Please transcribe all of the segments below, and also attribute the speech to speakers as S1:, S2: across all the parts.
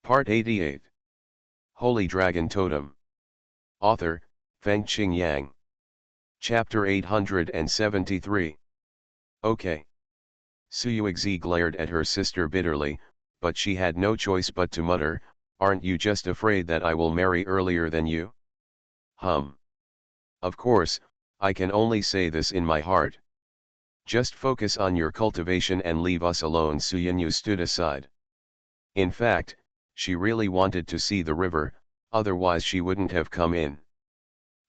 S1: Part 88. Holy Dragon Totem. Author, Fengqing Yang. Chapter 873. Okay. Suyuexi glared at her sister bitterly, but she had no choice but to mutter, "Aren't you just afraid that I will marry earlier than you?" Of course, I can only say this in my heart. Just focus on your cultivation and leave us alone. Xuanhuan stood aside. In fact, she really wanted to see the river, otherwise she wouldn't have come in.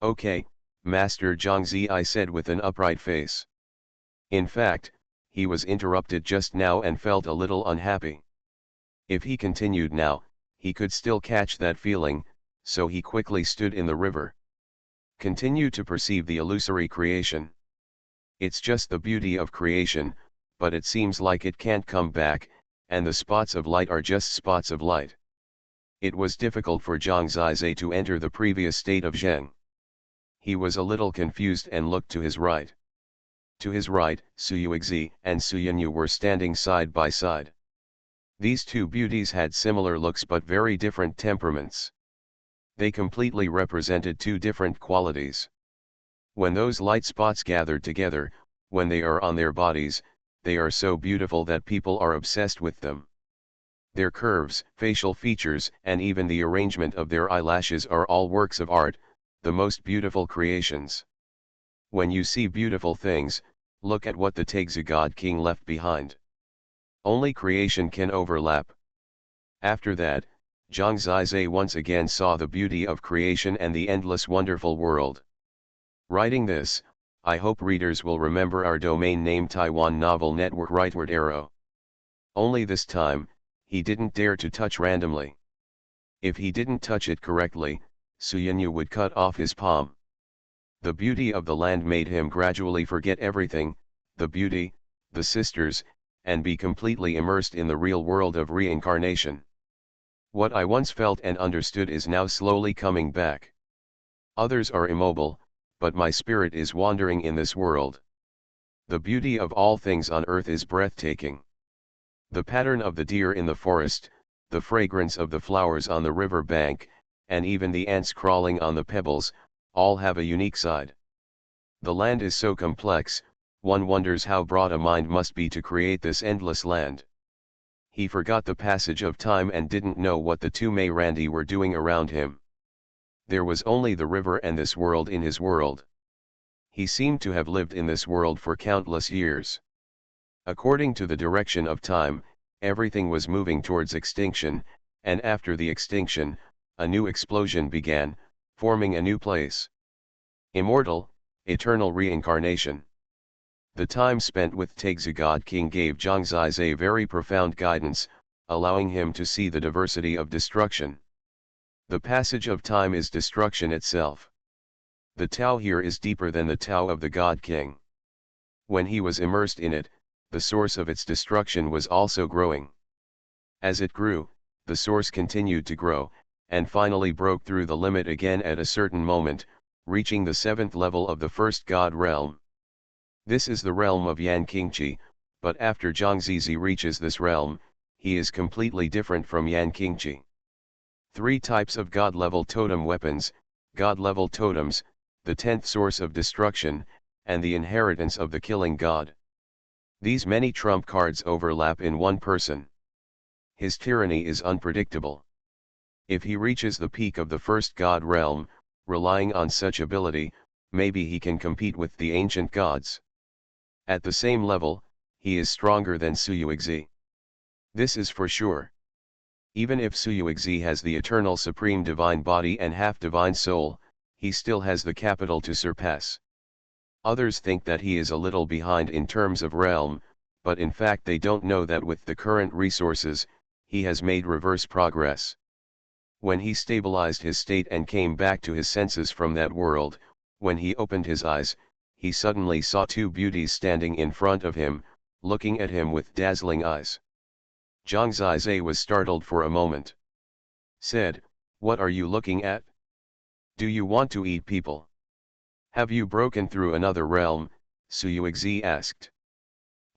S1: "Okay, Master Zhangzi," I said with an upright face. In fact, he was interrupted just now and felt a little unhappy. If he continued now, he could still catch that feeling, so he quickly stood in the river. Continue to perceive the illusory creation. It's just the beauty of creation, but it seems like it can't come back, and the spots of light are just spots of light. It was difficult for Zhang Zizhe to enter the previous state of Zheng. He was a little confused and looked to his right. To his right, Suyuexi and Xuanhuan were standing side by side. These two beauties had similar looks but very different temperaments. They completely represented two different qualities. When those light spots gathered together, when they are on their bodies, they are so beautiful that people are obsessed with them. Their curves, facial features, and even the arrangement of their eyelashes are all works of art, the most beautiful creations. When you see beautiful things, look at what the Tegzi God King left behind. Only creation can overlap. After that, Zhang Zizhe once again saw the beauty of creation and the endless wonderful world. Writing this, I hope readers will remember our domain name Taiwan Novel Network Rightward Arrow. Only this time, he didn't dare to touch randomly. If he didn't touch it correctly, Xuanhuan would cut off his palm. The beauty of the land made him gradually forget everything, the beauty, the sisters, and be completely immersed in the real world of reincarnation. What I once felt and understood is now slowly coming back. Others are immobile, but my spirit is wandering in this world. The beauty of all things on earth is breathtaking. The pattern of the deer in the forest, the fragrance of the flowers on the river bank, and even the ants crawling on the pebbles, all have a unique side. The land is so complex, one wonders how broad a mind must be to create this endless land. He forgot the passage of time and didn't know what the two Mei Randi were doing around him. There was only the river and this world in his world. He seemed to have lived in this world for countless years. According to the direction of time, everything was moving towards extinction, and after the extinction, a new explosion began, forming a new place. Immortal, eternal reincarnation. The time spent with Tegzi God King gave Zhang Zizhe very profound guidance, allowing him to see the diversity of destruction. The passage of time is destruction itself. The Tao here is deeper than the Tao of the God King. When he was immersed in it, the source of its destruction was also growing. As it grew, the source continued to grow, and finally broke through the limit again at a certain moment, reaching the 7th level of the first God realm. This is the realm of Yan Qingqi, but after Zhang Zizi reaches this realm, he is completely different from Yan Qingqi. 3 types of God-level totem weapons, God-level totems, the 10th source of destruction, and the inheritance of the killing god. These many trump cards overlap in one person. His tyranny is unpredictable. If he reaches the peak of the first god realm, relying on such ability, maybe he can compete with the ancient gods. At the same level, he is stronger than Suyuexi. This is for sure. Even if Suyuexi has the eternal supreme divine body and half-divine soul, he still has the capital to surpass. Others think that he is a little behind in terms of realm, but in fact they don't know that with the current resources, he has made reverse progress. When he stabilized his state and came back to his senses from that world, when he opened his eyes, he suddenly saw 2 beauties standing in front of him, looking at him with dazzling eyes. Zhang Zizhe was startled for a moment. Said, "What are you looking at? Do you want to eat people? Have you broken through another realm?" Suyuexi asked.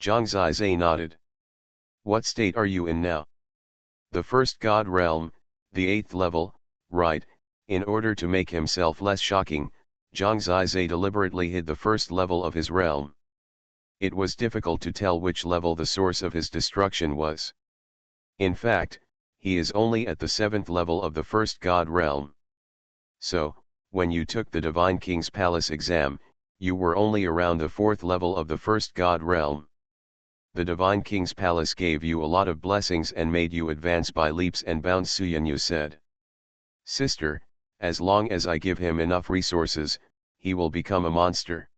S1: Zhang Zizhe nodded. "What state are you in now?" The first god realm, the 8th level, right, in order to make himself less shocking, Zhang Zizai deliberately hid the first level of his realm. It was difficult to tell which level the source of his destruction was. In fact, he is only at the 7th level of the first god realm. So, when you took the Divine King's Palace exam, you were only around the 4th level of the first god realm. The Divine King's Palace gave you a lot of blessings and made you advance by leaps and bounds, Xuanhuan said. Sister, as long as I give him enough resources, he will become a monster.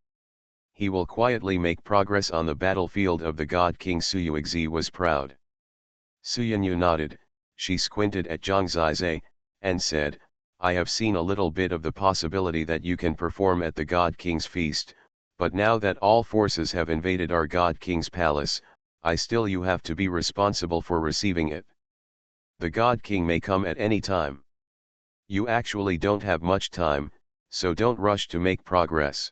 S1: He will quietly make progress on the battlefield of the God King. Xuanhuan was proud. Xuanhuan nodded, she squinted at Zhang Zizai, and said, I have seen a little bit of the possibility that you can perform at the God King's feast, but now that all forces have invaded our God King's palace, you have to be responsible for receiving it. The God King may come at any time. You actually don't have much time, so don't rush to make progress.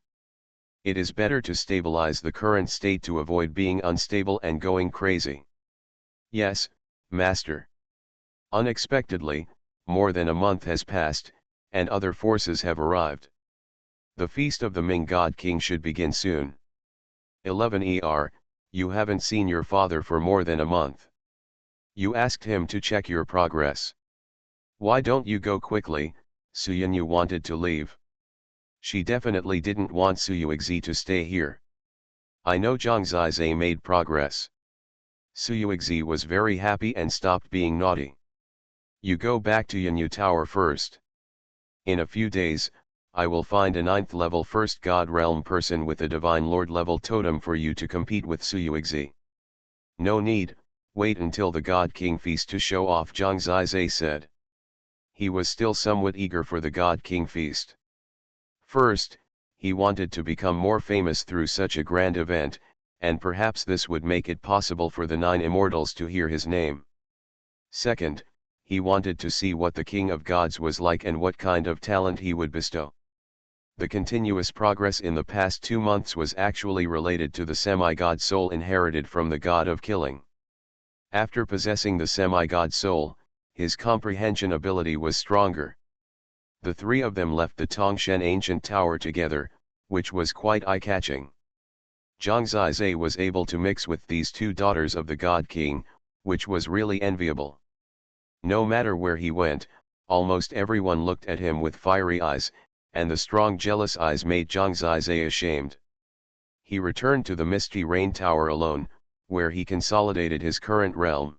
S1: It is better to stabilize the current state to avoid being unstable and going crazy. Yes, Master. Unexpectedly, more than a month has passed, and other forces have arrived. The feast of the Ming God King should begin soon. 11 You haven't seen your father for more than a month. You asked him to check your progress. Why don't you go quickly? Xuanhuan wanted to leave. She definitely didn't want Xuanhuan to stay here. I know Zhang Zizai made progress. Xuanhuan was very happy and stopped being naughty. You go back to Yanyu Tower first. In a few days, I will find a 9th level first god realm person with a divine lord level totem for you to compete with Xuanhuan. No need, wait until the God King feast to show off, Zhang Zizai said. He was still somewhat eager for the God King feast. First, he wanted to become more famous through such a grand event, and perhaps this would make it possible for the 9 Immortals to hear his name. Second, he wanted to see what the King of Gods was like and what kind of talent he would bestow. The continuous progress in the past 2 months was actually related to the semi-god soul inherited from the god of killing. After possessing the semi-god soul, his comprehension ability was stronger. The 3 of them left the Tongshen ancient tower together, which was quite eye-catching. Zhang Zizai was able to mix with these 2 daughters of the God King, which was really enviable. No matter where he went, almost everyone looked at him with fiery eyes, and the strong jealous eyes made Zhang Zizai ashamed. He returned to the Misty Rain Tower alone, where he consolidated his current realm.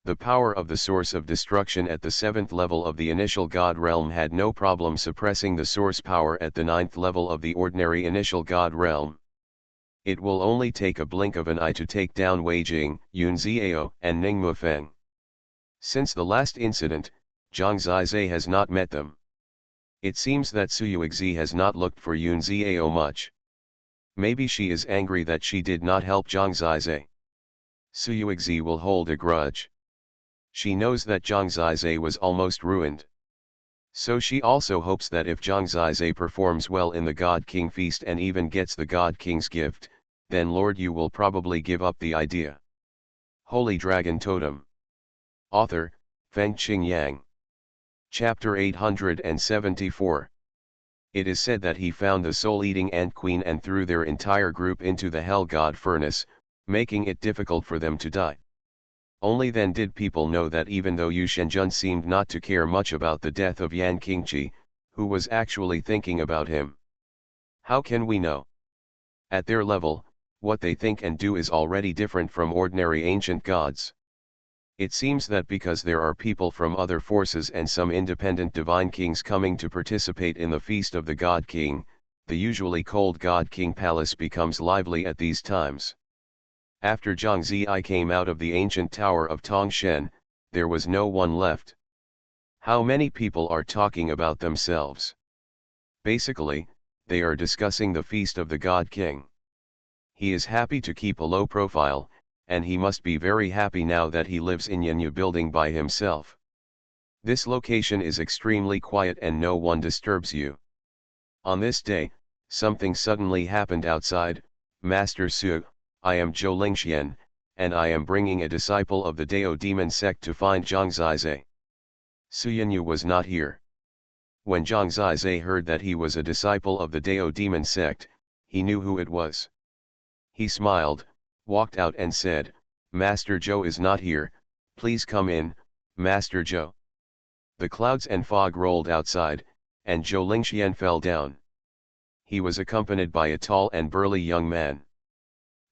S1: The power of the source of destruction at the 7th level of the initial god realm had no problem suppressing the source power at the 9th level of the ordinary initial god realm. It will only take a blink of an eye to take down Wei Jing, Yun Ziao, and Ning Mufeng. Since the last incident, Zhang Zizai has not met them. It seems that Xuanhuan has not looked for Yun Ziao much. Maybe she is angry that she did not help Zhang Zizai. Xuanhuan will hold a grudge. She knows that Zhang Zizai was almost ruined. So she also hopes that if Zhang Zizai performs well in the God King feast and even gets the God King's gift, then Lord Yu will probably give up the idea. Holy Dragon Totem. Author, Fengqing Yang. Chapter 874. It is said that he found the soul-eating Ant Queen and threw their entire group into the Hell God furnace, making it difficult for them to die. Only then did people know that even though Yu Shenjun seemed not to care much about the death of Yan Qingqi, who was actually thinking about him. How can we know? At their level, what they think and do is already different from ordinary ancient gods. It seems that because there are people from other forces and some independent divine kings coming to participate in the feast of the God King, the usually cold God King palace becomes lively at these times. After Zhang Zizai came out of the ancient tower of Tongshen, there was no one left. How many people are talking about themselves? Basically, they are discussing the feast of the God King. He is happy to keep a low profile, and he must be very happy now that he lives in Yanyu building by himself. This location is extremely quiet and no one disturbs you. On this day, something suddenly happened outside. Master Su, I am Zhou Lingxian, and I am bringing a disciple of the Dao demon sect to find Zhang Zizai. Xuanyu was not here. When Zhang Zizai heard that he was a disciple of the Dao demon sect, he knew who it was. He smiled, walked out and said, "Master Zhou is not here, please come in, Master Zhou." The clouds and fog rolled outside, and Zhou Lingxian fell down. He was accompanied by a tall and burly young man.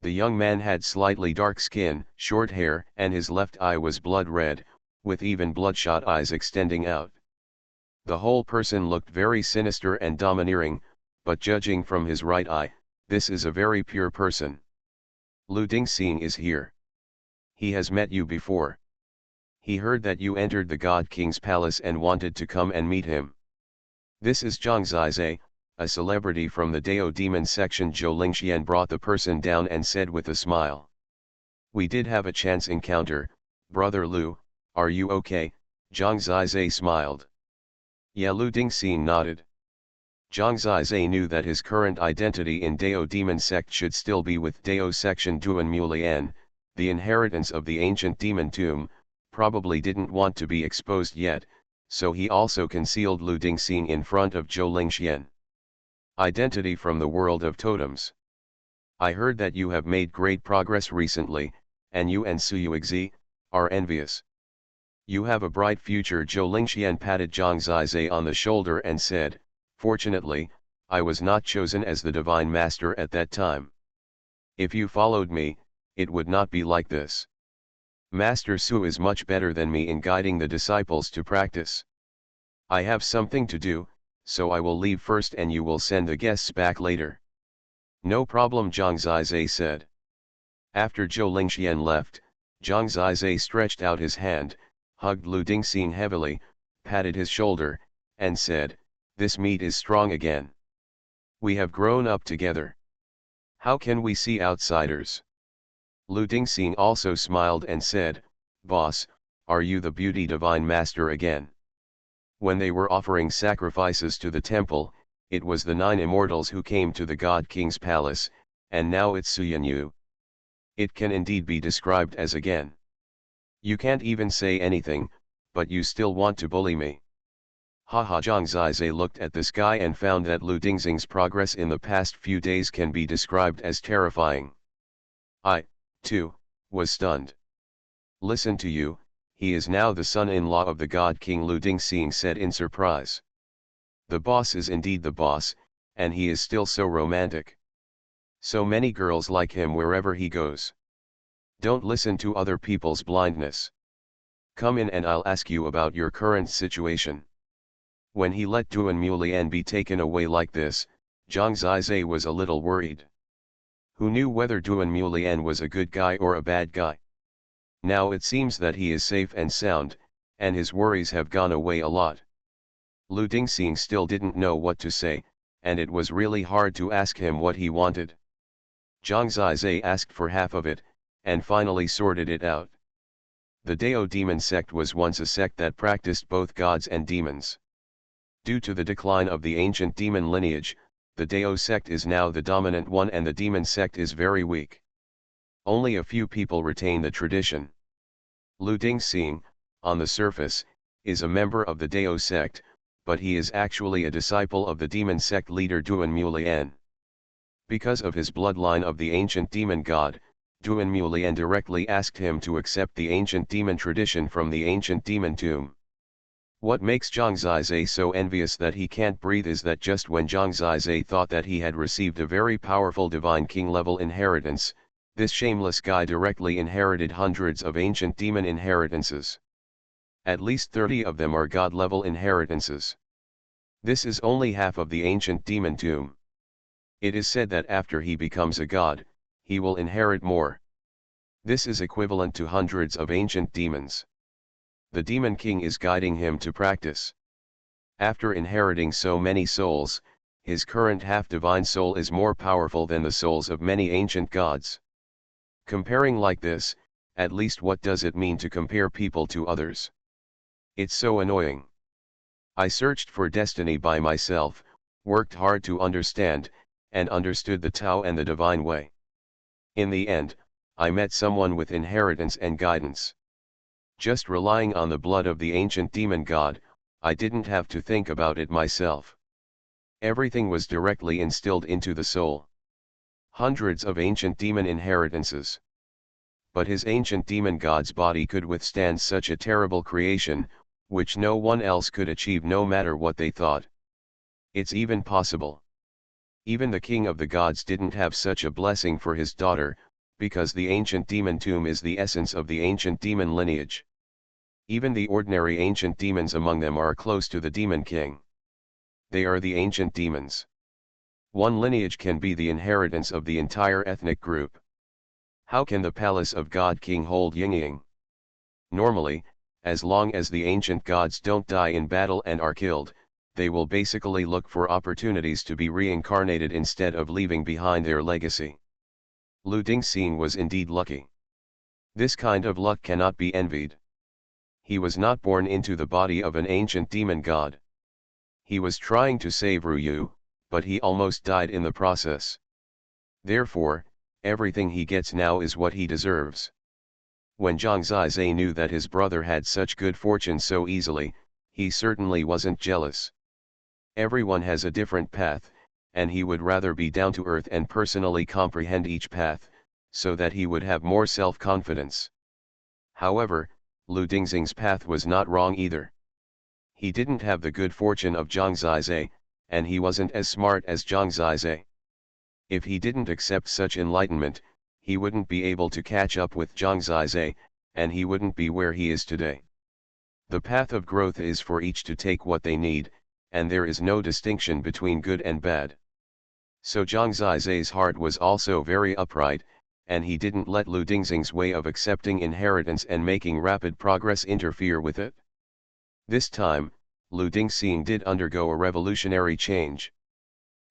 S1: The young man had slightly dark skin, short hair, and his left eye was blood red, with even bloodshot eyes extending out. The whole person looked very sinister and domineering, but judging from his right eye, this is a very pure person. Lu Dingxing is here. He has met you before. He heard that you entered the God King's palace and wanted to come and meet him. This is Zhang Zizai, a celebrity from the Dao demon section. Zhou Lingxian brought the person down and said with a smile, "We did have a chance encounter, brother Lu, are you okay?" Zhang Zizai smiled. Yeah, Lu Dingxing nodded. Zhang Zizai knew that his current identity in Dao demon sect should still be with Dao section Duan Mulian, the inheritance of the ancient demon tomb, probably didn't want to be exposed yet, so he also concealed Lu Dingxing in front of Zhou Lingxian. Identity from the world of totems. I heard that you have made great progress recently, and you and Suyuexi are envious. You have a bright future. Zhou Lingxian patted Zhang Zizai on the shoulder and said, "Fortunately, I was not chosen as the divine master at that time. If you followed me, it would not be like this. Master Su is much better than me in guiding the disciples to practice. I have something to do, so I will leave first and you will send the guests back later." "No problem," Zhang Zizai said. After Zhou Lingxian left, Zhang Zizai stretched out his hand, hugged Lu Dingxing heavily, patted his shoulder, and said, "This meat is strong again. We have grown up together. How can we see outsiders?" Lu Dingxing also smiled and said, "Boss, are you the beauty divine master again?" When they were offering sacrifices to the temple, it was the 9 immortals who came to the God King's palace, and now it's Xuanyu. It can indeed be described as again. You can't even say anything, but you still want to bully me. Haha. Zhang Zizai looked at the sky and found that Lu Dingxing's progress in the past few days can be described as terrifying. I, too, was stunned. "Listen to you, he is now the son-in-law of the God King," Lu Dingxing said in surprise. "The boss is indeed the boss, and he is still so romantic. So many girls like him wherever he goes. Don't listen to other people's blindness. Come in and I'll ask you about your current situation." When he let Duan Mulian be taken away like this, Zhang Zizai was a little worried. Who knew whether Duan Mulian was a good guy or a bad guy? Now it seems that he is safe and sound, and his worries have gone away a lot. Lu Dingxing still didn't know what to say, and it was really hard to ask him what he wanted. Zhang Zizai asked for half of it, and finally sorted it out. The Dao demon sect was once a sect that practiced both gods and demons. Due to the decline of the ancient demon lineage, the Dao sect is now the dominant one and the demon sect is very weak. Only a few people retain the tradition. Lu Dingxing, on the surface, is a member of the Dao sect, but he is actually a disciple of the demon sect leader Duan Mulian. Because of his bloodline of the ancient demon god, Duan Mulian directly asked him to accept the ancient demon tradition from the ancient demon tomb. What makes Zhang Zizai so envious that he can't breathe is that just when Zhang Zizai thought that he had received a very powerful divine king level inheritance, this shameless guy directly inherited hundreds of ancient demon inheritances. At least 30 of them are god level inheritances. This is only half of the ancient demon tomb. It is said that after he becomes a god, he will inherit more. This is equivalent to hundreds of ancient demons. The demon king is guiding him to practice. After inheriting so many souls, his current half-divine soul is more powerful than the souls of many ancient gods. Comparing like this, at least what does it mean to compare people to others? It's so annoying. I searched for destiny by myself, worked hard to understand, and understood the Tao and the divine way. In the end, I met someone with inheritance and guidance. Just relying on the blood of the ancient demon god, I didn't have to think about it myself. Everything was directly instilled into the soul. Hundreds of ancient demon inheritances. But his ancient demon god's body could withstand such a terrible creation, which no one else could achieve no matter what they thought. It's even possible. Even the king of the gods didn't have such a blessing for his daughter, because the ancient demon tomb is the essence of the ancient demon lineage. Even the ordinary ancient demons among them are close to the demon king. They are the ancient demons. One lineage can be the inheritance of the entire ethnic group. How can the palace of God King hold Yingying? Normally, as long as the ancient gods don't die in battle and are killed, they will basically look for opportunities to be reincarnated instead of leaving behind their legacy. Lu Dingxing was indeed lucky. This kind of luck cannot be envied. He was not born into the body of an ancient demon god. He was trying to save Ruyu, but he almost died in the process. Therefore, everything he gets now is what he deserves. When Zhang Zizai knew that his brother had such good fortune so easily, he certainly wasn't jealous. Everyone has a different path, and he would rather be down to earth and personally comprehend each path, so that he would have more self-confidence. However, Lu Dingxing's path was not wrong either. He didn't have the good fortune of Zhang Zizai, and he wasn't as smart as Zhang Zizai. If he didn't accept such enlightenment, he wouldn't be able to catch up with Zhang Zizai, and he wouldn't be where he is today. The path of growth is for each to take what they need, and there is no distinction between good and bad. So Zhang Zizai's heart was also very upright, and he didn't let Lu Dingxing's way of accepting inheritance and making rapid progress interfere with it. This time, Lu Dingxing did undergo a revolutionary change.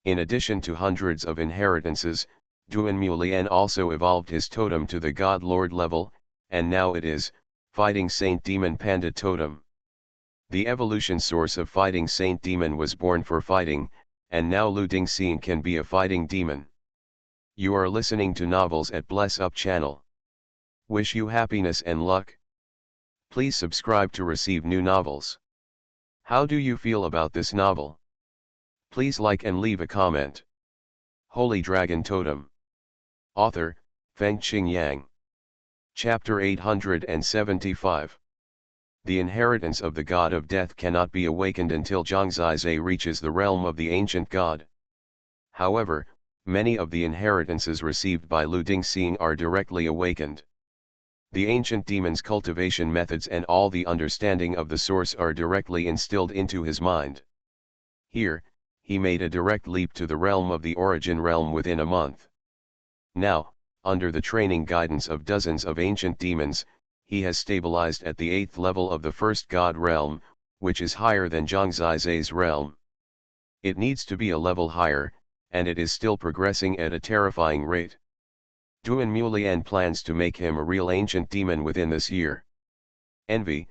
S1: In addition to hundreds of inheritances, Duan Mulian also evolved his totem to the God Lord level, and now it is, Fighting Saint Demon Panda Totem. The evolution source of Fighting Saint Demon was born for fighting, and now Lu Dingxing can be a fighting demon. You are listening to Novels at Bless Up channel. Wish you happiness and luck. Please subscribe to receive new novels. How do you feel about this novel? Please like and leave a comment. Holy Dragon Totem. Author, Feng Qing Yang. Chapter 875. The inheritance of the god of death cannot be awakened until Zhang Zizai reaches the realm of the ancient god. However, many of the inheritances received by Lu Dingxing are directly awakened. The ancient demon's cultivation methods and all the understanding of the source are directly instilled into his mind. Here, he made a direct leap to the realm of the origin realm within a month. Now, under the training guidance of dozens of ancient demons, he has stabilized at the 8th level of the first god realm, which is higher than Zhang Zizai's realm. It needs to be a level higher, and it is still progressing at a terrifying rate. Duan Mulian plans to make him a real ancient demon within this year. Envy.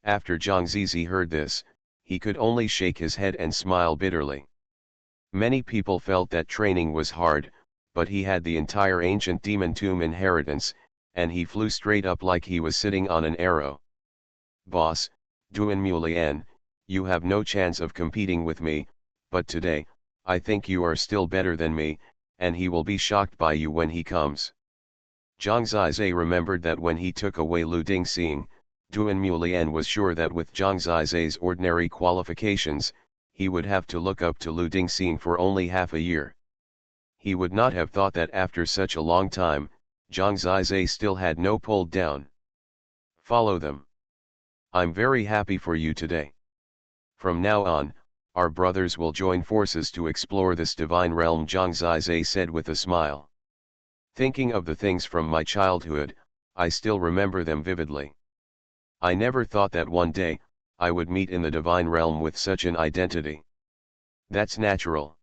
S1: After Zhang Zizai heard this, he could only shake his head and smile bitterly. Many people felt that training was hard, but he had the entire ancient demon tomb inheritance, and he flew straight up like he was sitting on an arrow. Boss, Duan Mulian, you have no chance of competing with me, but today, I think you are still better than me, and he will be shocked by you when he comes. Zhang Zizai remembered that when he took away Lu Dingxing, Duan Mulian was sure that with Zhang Zizai's ordinary qualifications, he would have to look up to Lu Dingxing for only half a year. He would not have thought that after such a long time, Zhang Zizai still had no pulled down. Follow them. I'm very happy for you today. From now on, our brothers will join forces to explore this divine realm, Zhang Zizai said with a smile. Thinking of the things from my childhood, I still remember them vividly. I never thought that one day, I would meet in the divine realm with such an identity. That's natural.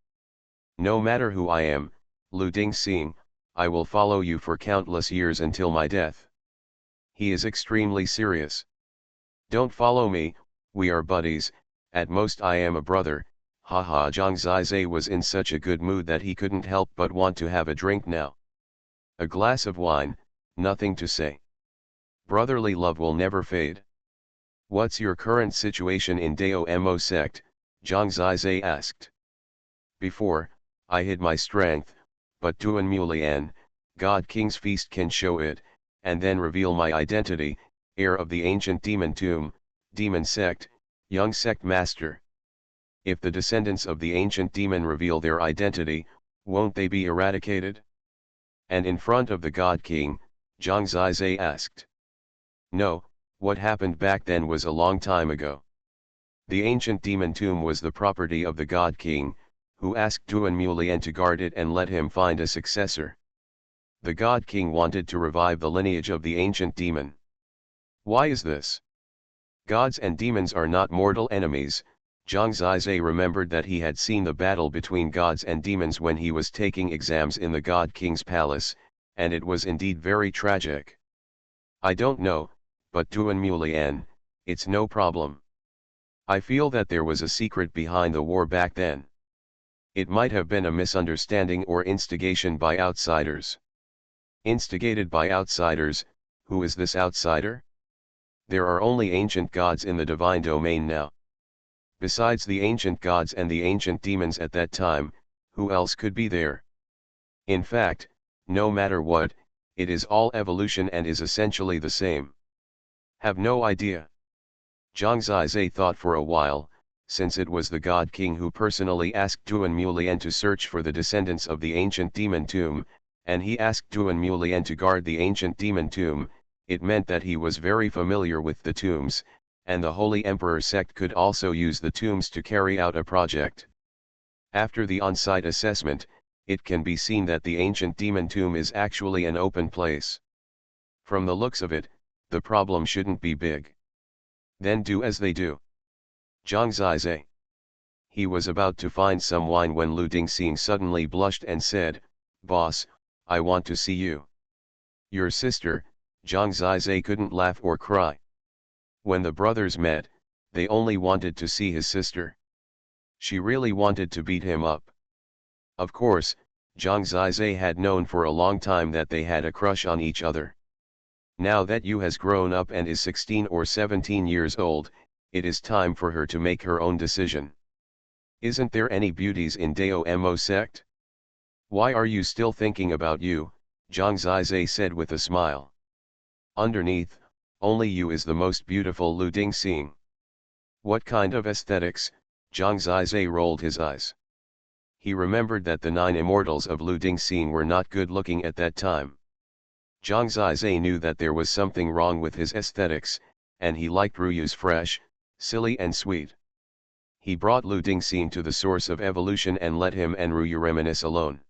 S1: No matter who I am, Lu Dingxing, I will follow you for countless years until my death. He is extremely serious. Don't follow me, we are buddies, at most I am a brother. Haha. Zhang Zizai was in such a good mood that he couldn't help but want to have a drink now. A glass of wine, nothing to say. Brotherly love will never fade. What's your current situation in Dao Mo sect? Zhang Zizai asked. Before, I hid my strength, but Duan Mulian, God King's feast can show it, and then reveal my identity, heir of the ancient demon tomb, demon sect, young sect master. If the descendants of the ancient demon reveal their identity, won't they be eradicated? And in front of the God King, Zhang Zizai asked. No, what happened back then was a long time ago. The ancient demon tomb was the property of the God King, who asked Duan Mulian to guard it and let him find a successor. The God King wanted to revive the lineage of the ancient demon. Why is this? Gods and demons are not mortal enemies. Zhang Zizai remembered that he had seen the battle between gods and demons when he was taking exams in the God King's palace, and it was indeed very tragic. I don't know, but Duan Mulian, it's no problem. I feel that there was a secret behind the war back then. It might have been a misunderstanding or instigation by outsiders. Instigated by outsiders, who is this outsider? There are only ancient gods in the divine domain now. Besides the ancient gods and the ancient demons at that time, who else could be there? In fact, no matter what, it is all evolution and is essentially the same. Have no idea. Zhang Zizai thought for a while, since it was the God King who personally asked Duan Mulian to search for the descendants of the ancient demon tomb, and he asked Duan Mulian to guard the ancient demon tomb, it meant that he was very familiar with the tombs, and the Holy Emperor sect could also use the tombs to carry out a project. After the on-site assessment, it can be seen that the ancient demon tomb is actually an open place. From the looks of it, the problem shouldn't be big. Then do as they do. Zhang Zizai. He was about to find some wine when Lu Dingxing suddenly blushed and said, "Boss, I want to see you." Your sister. Zhang Zizai couldn't laugh or cry. When the brothers met, they only wanted to see his sister. She really wanted to beat him up. Of course, Zhang Zizai had known for a long time that they had a crush on each other. Now that Yu has grown up and is 16 or 17 years old, it is time for her to make her own decision. Isn't there any beauties in Dao Mo sect? Why are you still thinking about Yu? Zhang Zizai said with a smile. Underneath, only Yu is the most beautiful, Lu Dingxing. What kind of aesthetics? Zhang Zizai rolled his eyes. He remembered that the 9 immortals of Lu Dingxing were not good looking at that time. Zhang Zizai knew that there was something wrong with his aesthetics, and he liked Ruyu's fresh, silly and sweet. He brought Lu Dingxing to the source of evolution and let him and Ruyu reminisce alone.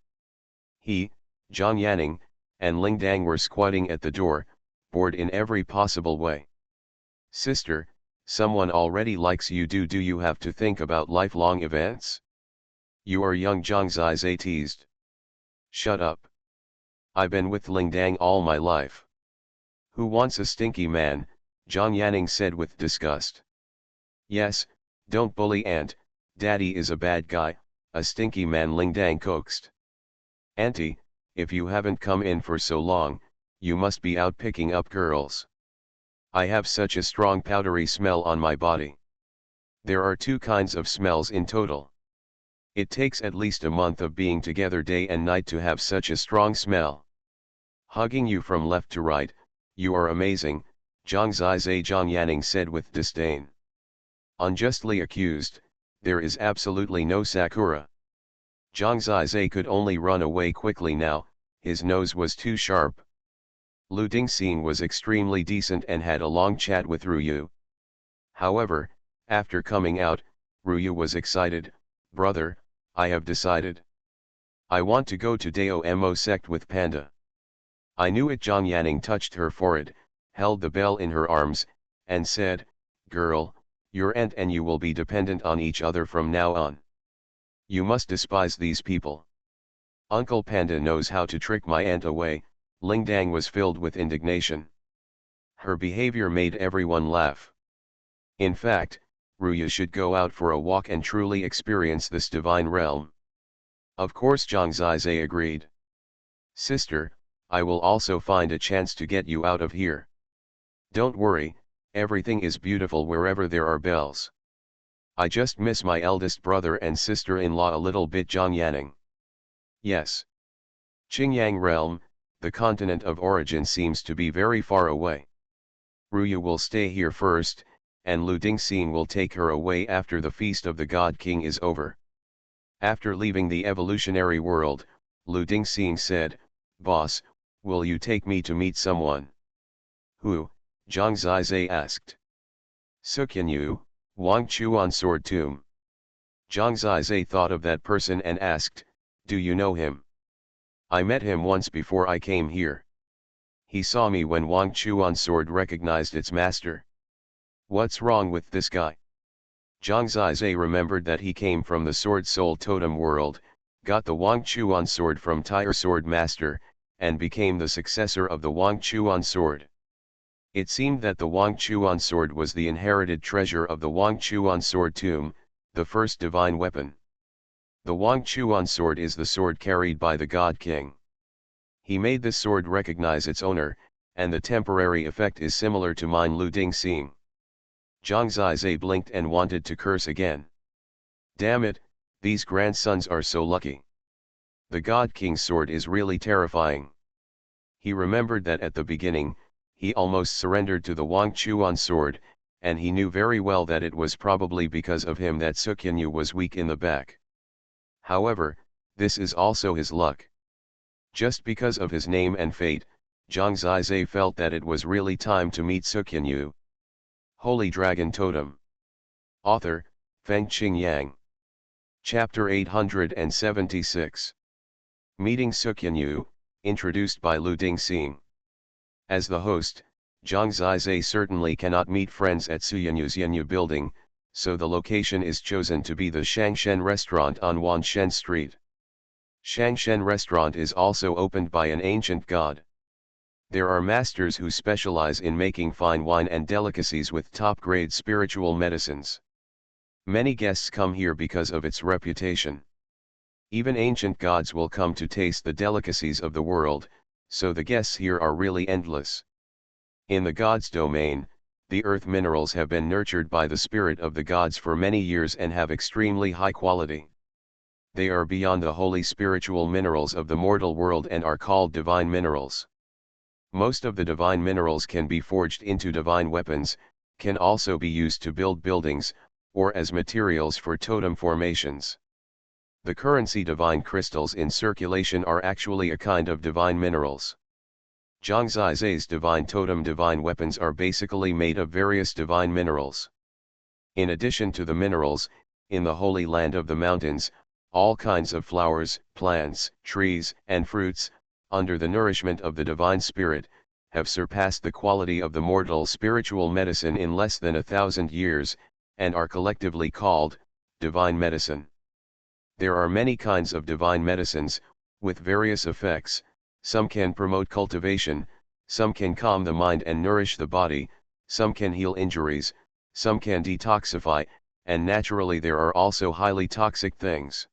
S1: He, Zhang Yanning, and Ling Dang were squatting at the door, bored in every possible way. Sister, someone already likes you. Do you have to think about lifelong events? You are young, Zhang Zizai teased. Shut up. I've been with Ling Dang all my life. Who wants a stinky man? Zhang Yanning said with disgust. Yes, don't bully Aunt, Daddy is a bad guy, a stinky man, Ling Dang coaxed. Auntie, if you haven't come in for so long, you must be out picking up girls. I have such a strong powdery smell on my body. There are 2 kinds of smells in total. It takes at least a month of being together day and night to have such a strong smell. Hugging you from left to right, you are amazing, Zhang Zizai, Zhang Yanning said with disdain. Unjustly accused, there is absolutely no Sakura. Zhang Zizai could only run away quickly now, his nose was too sharp. Lu Dingxing was extremely decent and had a long chat with Ruyu. However, after coming out, Ruyu was excited. Brother, I have decided. I want to go to Dao Mo sect with Panda. I knew it. Zhang Yanning touched her forehead, held the bell in her arms, and said, Girl, your aunt and you will be dependent on each other from now on. You must despise these people. Uncle Panda knows how to trick my aunt away. Ling Dang was filled with indignation. Her behavior made everyone laugh. In fact, Ruyu should go out for a walk and truly experience this divine realm. Of course, Zhang Zizai agreed. Sister, I will also find a chance to get you out of here. Don't worry, everything is beautiful wherever there are bells. I just miss my eldest brother and sister-in-law a little bit. Zhang Yanning. Yes. Qingyang realm, the continent of origin seems to be very far away. Ruyu will stay here first, and Lu Dingxing will take her away after the feast of the God King is over. After leaving the evolutionary world, Lu Dingxing said, "Boss, will you take me to meet someone?" "Who?" Zhang Zizai asked. "Suqianyu, Wang Chuan Sword Tomb." Zhang Zizai thought of that person and asked, "Do you know him?" "I met him once before I came here. He saw me when Wang Chuan's sword recognized its master." "What's wrong with this guy?" Zhang Zizai remembered that he came from the Sword Soul Totem world, got the Wang Chuan sword from Tyre Sword Master, and became the successor of the Wang Chuan sword. It seemed that the Wang Chuan sword was the inherited treasure of the Wang Chuan Sword Tomb, the first divine weapon. The Wang Chuan sword is the sword carried by the God King. He made this sword recognize its owner, and the temporary effect is similar to mine. Lu Dingxing. Zhang Zizai blinked and wanted to curse again. Damn it, these grandsons are so lucky. The God King's sword is really terrifying. He remembered that at the beginning, he almost surrendered to the Wang Chuan sword, and he knew very well that it was probably because of him that Suqianyu was weak in the back. However, this is also his luck. Just because of his name and fate, Zhang Zizai felt that it was really time to meet Suqianyu. Holy Dragon Totem. Author, Feng Qingyang. Chapter 876. Meeting Suqianyu, introduced by Lu Dingxing. As the host, Zhang Zizai certainly cannot meet friends at Suqianyu's Yanyu building, so the location is chosen to be the Shangshen restaurant on Wanshen Street. Shangshen restaurant is also opened by an ancient god. There are masters who specialize in making fine wine and delicacies with top-grade spiritual medicines. Many guests come here because of its reputation. Even ancient gods will come to taste the delicacies of the world, so the guests here are really endless. In the gods' domain, the earth minerals have been nurtured by the spirit of the gods for many years and have extremely high quality. They are beyond the holy spiritual minerals of the mortal world and are called divine minerals. Most of the divine minerals can be forged into divine weapons, can also be used to build buildings, or as materials for totem formations. The currency divine crystals in circulation are actually a kind of divine minerals. Zhang Zizai's divine totem divine weapons are basically made of various divine minerals. In addition to the minerals, in the holy land of the mountains, all kinds of flowers, plants, trees, and fruits, under the nourishment of the divine spirit, have surpassed the quality of the mortal spiritual medicine in less than 1,000 years, and are collectively called divine medicine. There are many kinds of divine medicines, with various effects. Some can promote cultivation, some can calm the mind and nourish the body, some can heal injuries, some can detoxify, and naturally there are also highly toxic things.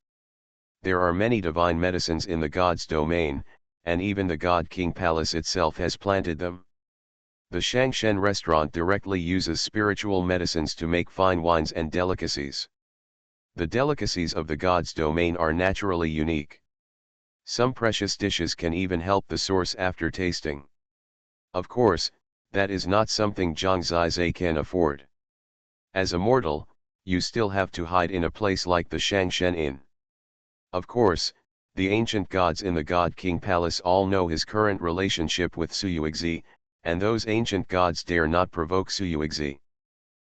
S1: There are many divine medicines in the God's domain, and even the God King Palace itself has planted them. The Shangshen restaurant directly uses spiritual medicines to make fine wines and delicacies. The delicacies of the God's domain are naturally unique. Some precious dishes can even help the source after tasting. Of course, that is not something Zhang Zizai can afford. As a mortal, you still have to hide in a place like the Shangshen Inn. Of course, the ancient gods in the God King Palace all know his current relationship with Suyuixi, and those ancient gods dare not provoke Suyuixi.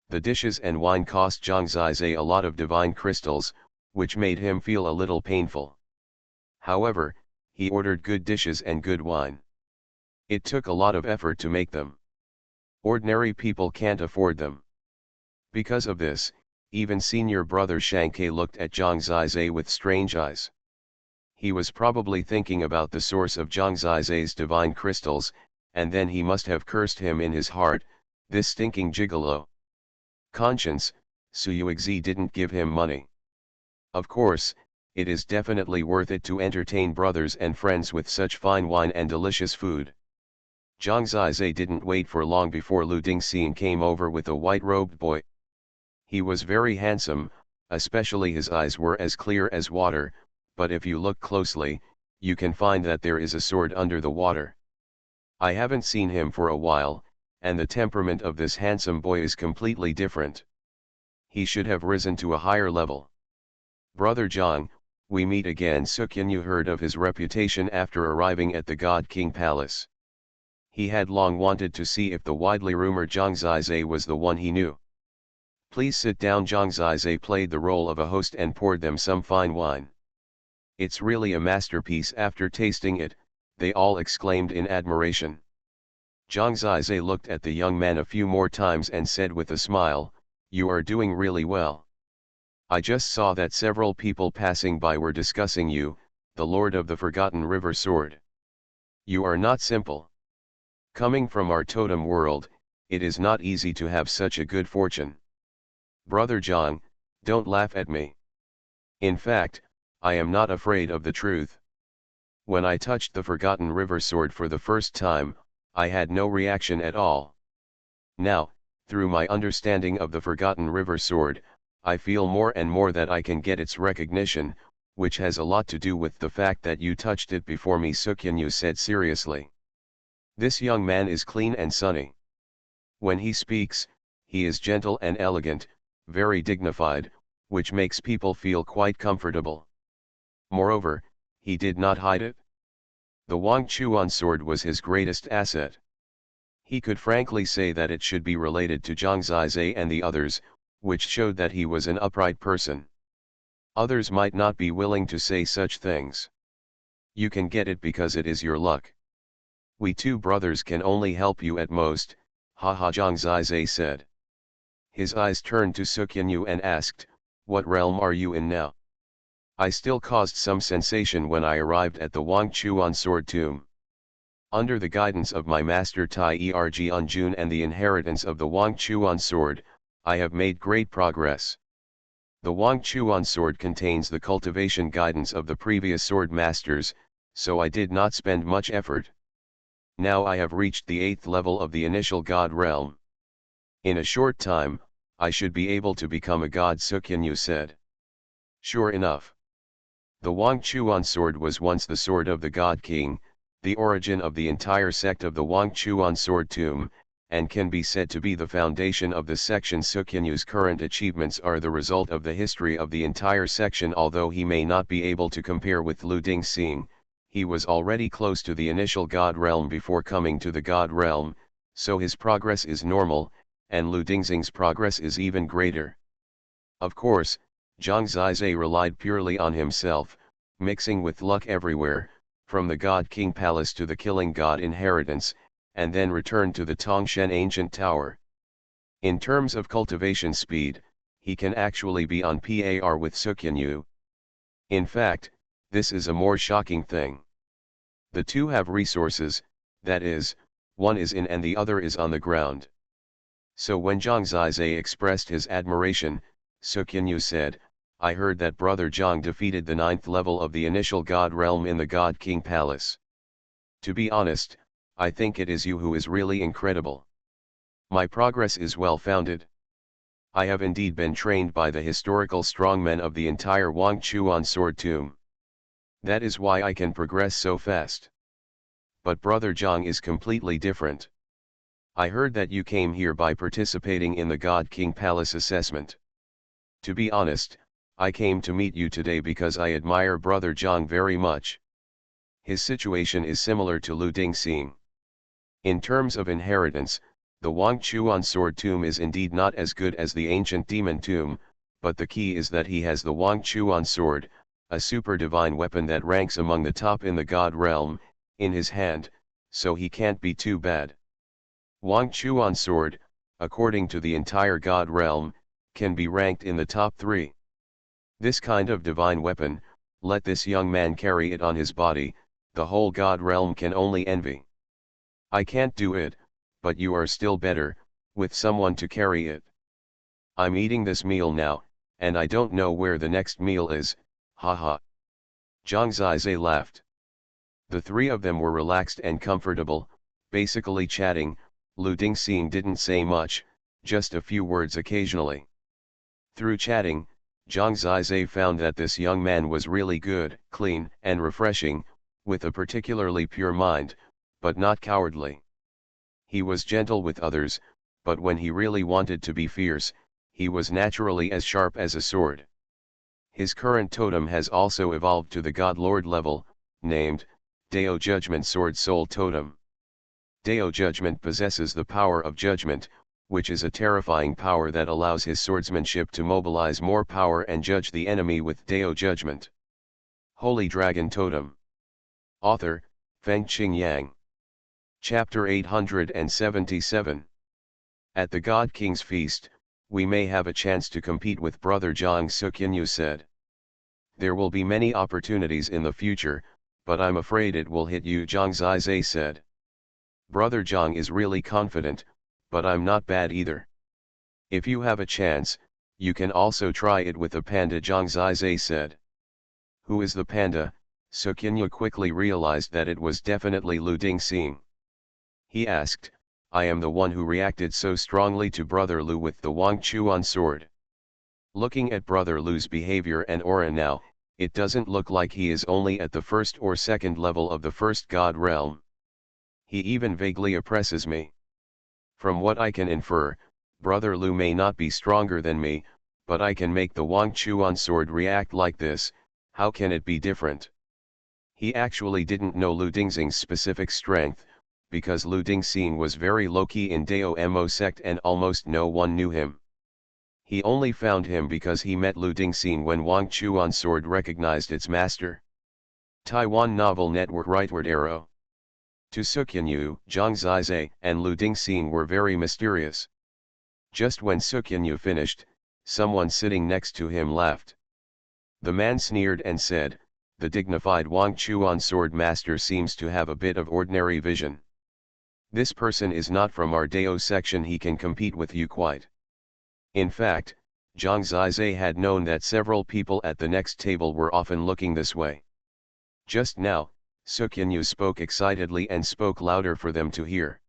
S1: The dishes and wine cost Zhang Zizai a lot of divine crystals, which made him feel a little painful. However, he ordered good dishes and good wine. It took a lot of effort to make them. Ordinary people can't afford them. Because of this, even senior brother Shanke looked at Zhang Zizai with strange eyes. He was probably thinking about the source of Zhang Zizai's divine crystals, and then he must have cursed him in his heart, this stinking gigolo. Conscience, Suyuixi didn't give him money. Of course, it is definitely worth it to entertain brothers and friends with such fine wine and delicious food. Zhang Zizai didn't wait for long before Lu Dingxing came over with a white-robed boy. He was very handsome, especially his eyes were as clear as water, but if you look closely, you can find that there is a sword under the water. I haven't seen him for a while, and the temperament of this handsome boy is completely different. He should have risen to a higher level. Brother Zhang, we meet again. Xuanhuan heard of his reputation after arriving at the God King Palace. He had long wanted to see if the widely rumored Zhang Zizai was the one he knew. Please sit down. Zhang Zizai played the role of a host and poured them some fine wine. It's really a masterpiece. After tasting it, they all exclaimed in admiration. Zhang Zizai looked at the young man a few more times and said with a smile, "You are doing really well. I just saw that several people passing by were discussing you, the Lord of the Forgotten River Sword. You are not simple. Coming from our totem world, it is not easy to have such a good fortune. Brother Zhang, don't laugh at me. In fact, I am not afraid of the truth. When I touched the Forgotten River Sword for the first time, I had no reaction at all. Now, through my understanding of the Forgotten River Sword, I feel more and more that I can get its recognition, which has a lot to do with the fact that you touched it before me," Xuanhuan said seriously. This young man is clean and sunny. When he speaks, he is gentle and elegant, very dignified, which makes people feel quite comfortable. Moreover, he did not hide it. The Wang Chuan sword was his greatest asset. He could frankly say that it should be related to Zhang Zizai and the others, which showed that he was an upright person. Others might not be willing to say such things. You can get it because it is your luck. We two brothers can only help you at most, haha, Zhang Zizai said. His eyes turned to Xuanhuan and asked, "What realm are you in now?" "I still caused some sensation when I arrived at the Wang Chuan sword tomb. Under the guidance of my master Tai Erg and the inheritance of the Wang Chuan sword, I have made great progress. The Wang Chuan sword contains the cultivation guidance of the previous sword masters, so I did not spend much effort. Now I have reached the 8th level of the initial god realm. In a short time, I should be able to become a god," Xuanhuan said. Sure enough. The Wang Chuan sword was once the sword of the God King, the origin of the entire sect of the Wang Chuan sword tomb, and can be said to be the foundation of the section. Xuanhuan's current achievements are the result of the history of the entire section. Although he may not be able to compare with Lu Dingxing, he was already close to the initial god realm before coming to the god realm, so his progress is normal, and Lu Dingxing's progress is even greater. Of course, Zhang Zizai relied purely on himself, mixing with luck everywhere, from the God King Palace to the Killing God inheritance, and then returned to the Tongshen Ancient Tower. In terms of cultivation speed, he can actually be on par with Xuanhuan. In fact, this is a more shocking thing. The two have resources, that is, one is in and the other is on the ground. So when Zhang Zizai expressed his admiration, Xuanhuan said, "I heard that Brother Zhang defeated the 9th level of the initial god realm in the God King Palace. To be honest, I think it is you who is really incredible. My progress is well founded. I have indeed been trained by the historical strongmen of the entire Wang Chuan sword tomb. That is why I can progress so fast. But Brother Zhang is completely different. I heard that you came here by participating in the God King Palace assessment. To be honest, I came to meet you today because I admire Brother Zhang very much. His situation is similar to Lu Dingxing. In terms of inheritance, the Wang Chuan sword tomb is indeed not as good as the ancient demon tomb, but the key is that he has the Wang Chuan sword, a super divine weapon that ranks among the top in the god realm, in his hand, so he can't be too bad. Wang Chuan sword, according to the entire god realm, can be ranked in the top 3. This kind of divine weapon, let this young man carry it on his body, the whole god realm can only envy. I can't do it, but you are still better, with someone to carry it. I'm eating this meal now, and I don't know where the next meal is, haha. Zhang Zizai laughed. The three of them were relaxed and comfortable, basically chatting. Lu Dingxing didn't say much, just a few words occasionally. Through chatting, Zhang Zizai found that this young man was really good, clean, and refreshing, with a particularly pure mind, but not cowardly. He was gentle with others, but when he really wanted to be fierce, he was naturally as sharp as a sword. His current totem has also evolved to the God Lord level, named Dao Judgment Sword Soul Totem. Dao Judgment possesses the power of judgment, which is a terrifying power that allows his swordsmanship to mobilize more power and judge the enemy with Dao Judgment. Holy Dragon Totem. Author, Fengqing Yang. Chapter 877. At the God King's feast, we may have a chance to compete with Brother Zhang, Xuanhuan said. There will be many opportunities in the future, but I'm afraid it will hit you, Zhang Zizai said. Brother Zhang is really confident, but I'm not bad either. If you have a chance, you can also try it with a panda, Zhang Zizai said. Who is the panda? Xuanhuan quickly realized that it was definitely Lu Dingxing. He asked, I am the one who reacted so strongly to Brother Lu with the Wang Chuan sword. Looking at Brother Lu's behavior and aura now, it doesn't look like he is only at the first or second level of the first God realm. He even vaguely oppresses me. From what I can infer, Brother Lu may not be stronger than me, but I can make the Wang Chuan sword react like this. How can it be different? He actually didn't know Lu Dingxing's specific strength, because Lu Dingxing was very low-key in Dao Mo sect and almost no one knew him. He only found him because he met Lu Dingxing when Wang Chuan sword recognized its master. Taiwan Novel Network Rightward Arrow. To Xuanhuan, Zhang Zizai and Lu Dingxing were very mysterious. Just when Xuanhuan finished, someone sitting next to him laughed. The man sneered and said, the dignified Wang Chuan sword master seems to have a bit of ordinary vision. This person is not from our Dao section, he can compete with you quite. In fact, Zhang Zizai had known that several people at the next table were often looking this way. Just now, Xuanhuan spoke excitedly and spoke louder for them to hear.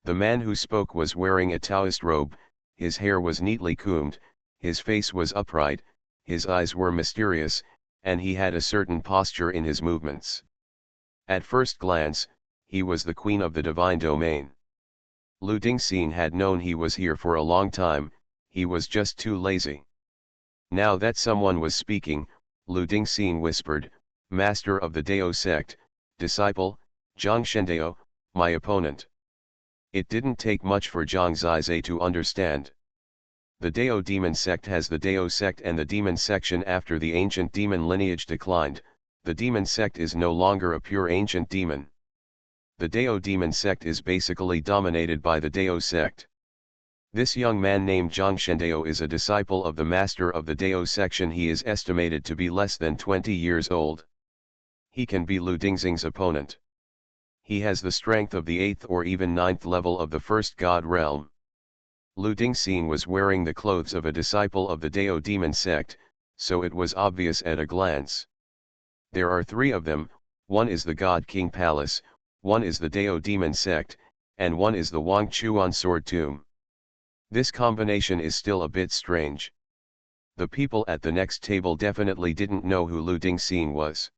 S1: The man who spoke was wearing a Taoist robe, his hair was neatly combed, his face was upright, his eyes were mysterious, and he had a certain posture in his movements. At first glance, he was the queen of the divine domain. Lu Dingxing had known he was here for a long time, he was just too lazy. Now that someone was speaking, Lu Dingxing whispered, Master of the Dao sect, disciple, Zhang Shendao, my opponent. It didn't take much for Zhang Zizai to understand. The Dao demon sect has the Dao sect and the demon section. After the ancient demon lineage declined, the demon sect is no longer a pure ancient demon. The Dao demon sect is basically dominated by the Dao sect. This young man named Zhang Shendao is a disciple of the master of the Dao section. He is estimated to be less than 20 years old. He can be Lu Dingxing's opponent. He has the strength of the 8th or even 9th level of the first God realm. Lu Dingxing was wearing the clothes of a disciple of the Dao demon sect, so it was obvious at a glance. There are three of them, one is the God King Palace, one is the Dao demon sect, and one is the Wang Chuan sword tomb. This combination is still a bit strange. The people at the next table definitely didn't know who Lu Dingxing was.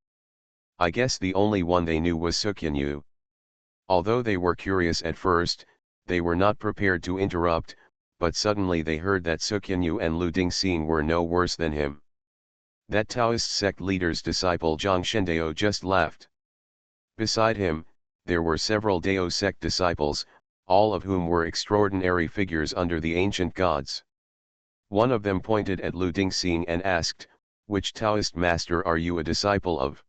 S1: I guess the only one they knew was Xuanhuan. Although they were curious at first, they were not prepared to interrupt, but suddenly they heard that Xuanhuan and Lu Dingxing were no worse than him. That Taoist sect leader's disciple Zhang Shendao just laughed. Beside him, there were several Dao sect disciples, all of whom were extraordinary figures under the ancient gods. One of them pointed at Lu Dingxing and asked, which Taoist master are you a disciple of?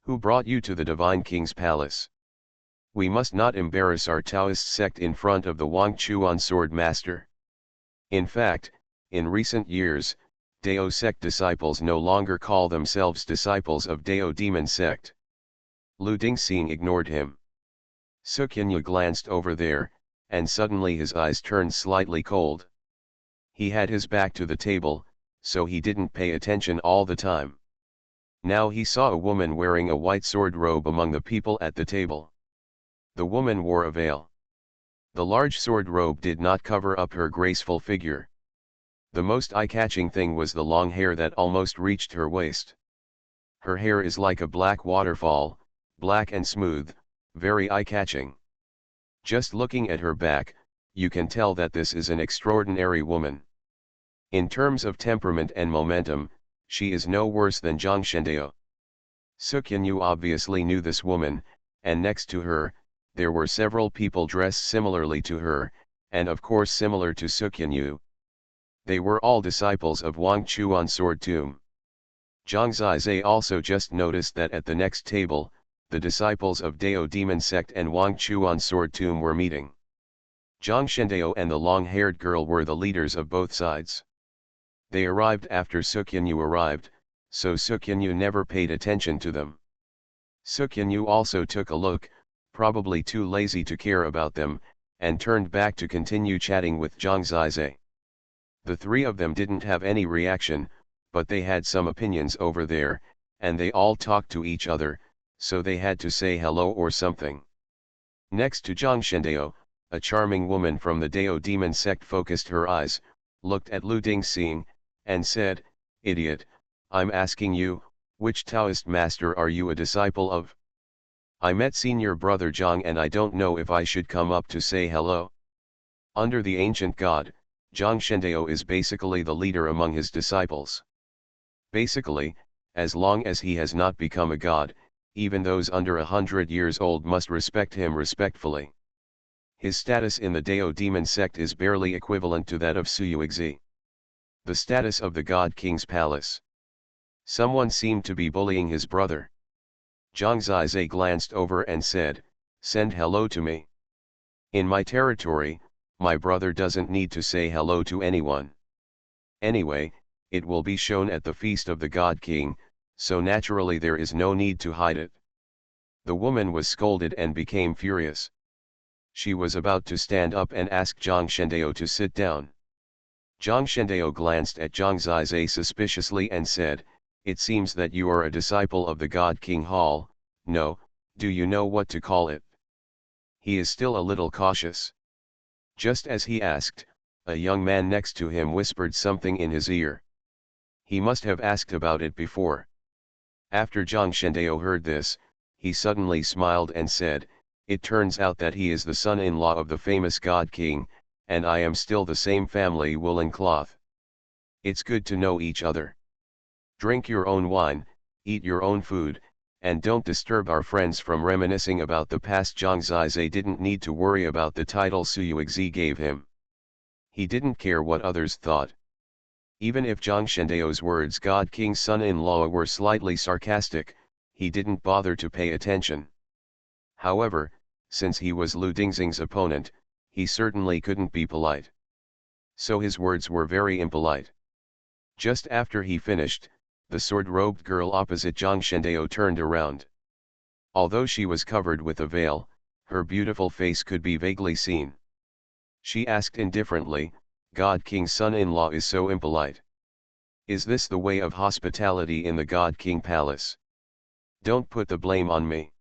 S1: Who brought you to the Divine King's palace? We must not embarrass our Taoist sect in front of the Wang Chuan sword master. In fact, in recent years, Dao sect disciples no longer call themselves disciples of Dao demon sect. Lu Dingxing ignored him. Xuanhuan glanced over there, and suddenly his eyes turned slightly cold. He had his back to the table, so he didn't pay attention all the time. Now he saw a woman wearing a white sword robe among the people at the table. The woman wore a veil. The large sword robe did not cover up her graceful figure. The most eye-catching thing was the long hair that almost reached her waist. Her hair is like a black waterfall, black and smooth, very eye-catching. Just looking at her back, you can tell that this is an extraordinary woman. In terms of temperament and momentum, she is no worse than Zhang Shendao. Xuanhuan obviously knew this woman, and next to her, there were several people dressed similarly to her, and of course similar to Xuanhuan. They were all disciples of Wang Chuan Sword Tomb. Zhang Zizai also just noticed that at the next table, the disciples of Dao Demon Sect and Wang Chuan Sword Tomb were meeting. Zhang Shendao and the long-haired girl were the leaders of both sides. They arrived after Xuanhuan arrived, so Xuanhuan never paid attention to them. Xuanhuan also took a look, probably too lazy to care about them, and turned back to continue chatting with Zhang Zizai. The three of them didn't have any reaction, but they had some opinions over there, and they all talked to each other, so they had to say hello or something. Next to Zhang Shendao, a charming woman from the Dao Demon Sect focused her eyes, looked at Lu Dingxing, and said, "Idiot, I'm asking you, which Taoist master are you a disciple of? I met senior brother Zhang and I don't know if I should come up to say hello." Under the ancient god, Zhang Shendao is basically the leader among his disciples. Basically, as long as he has not become a god, even those under 100 years old must respect him respectfully. His status in the Dao Demon Sect is barely equivalent to that of Suyuixi. The status of the God King's palace. Someone seemed to be bullying his brother. Zhang Zizai glanced over and said, "Send hello to me. In my territory, my brother doesn't need to say hello to anyone. Anyway, it will be shown at the feast of the God King, so naturally there is no need to hide it." The woman was scolded and became furious. She was about to stand up and ask Zhang Shendao to sit down. Zhang Shendao glanced at Zhang Zizai suspiciously and said, "It seems that you are a disciple of the God King Hall. No, do you know what to call it?" He is still a little cautious. Just as he asked, a young man next to him whispered something in his ear. He must have asked about it before. After Zhang Shendao heard this, he suddenly smiled and said, "It turns out that he is the son-in-law of the famous God King, and I am still the same family woolen cloth. It's good to know each other. Drink your own wine, eat your own food, and don't disturb our friends from reminiscing about the past." Zhang Zizai didn't need to worry about the title Suyuixi gave him. He didn't care what others thought. Even if Zhang Shendao's words God King's son-in-law were slightly sarcastic, he didn't bother to pay attention. However, since he was Lu Dingxing's opponent, he certainly couldn't be polite. So his words were very impolite. Just after he finished, the sword-robed girl opposite Zhang Shendao turned around. Although she was covered with a veil, her beautiful face could be vaguely seen. She asked indifferently, "God King's son-in-law is so impolite. Is this the way of hospitality in the God King Palace? Don't put the blame on me.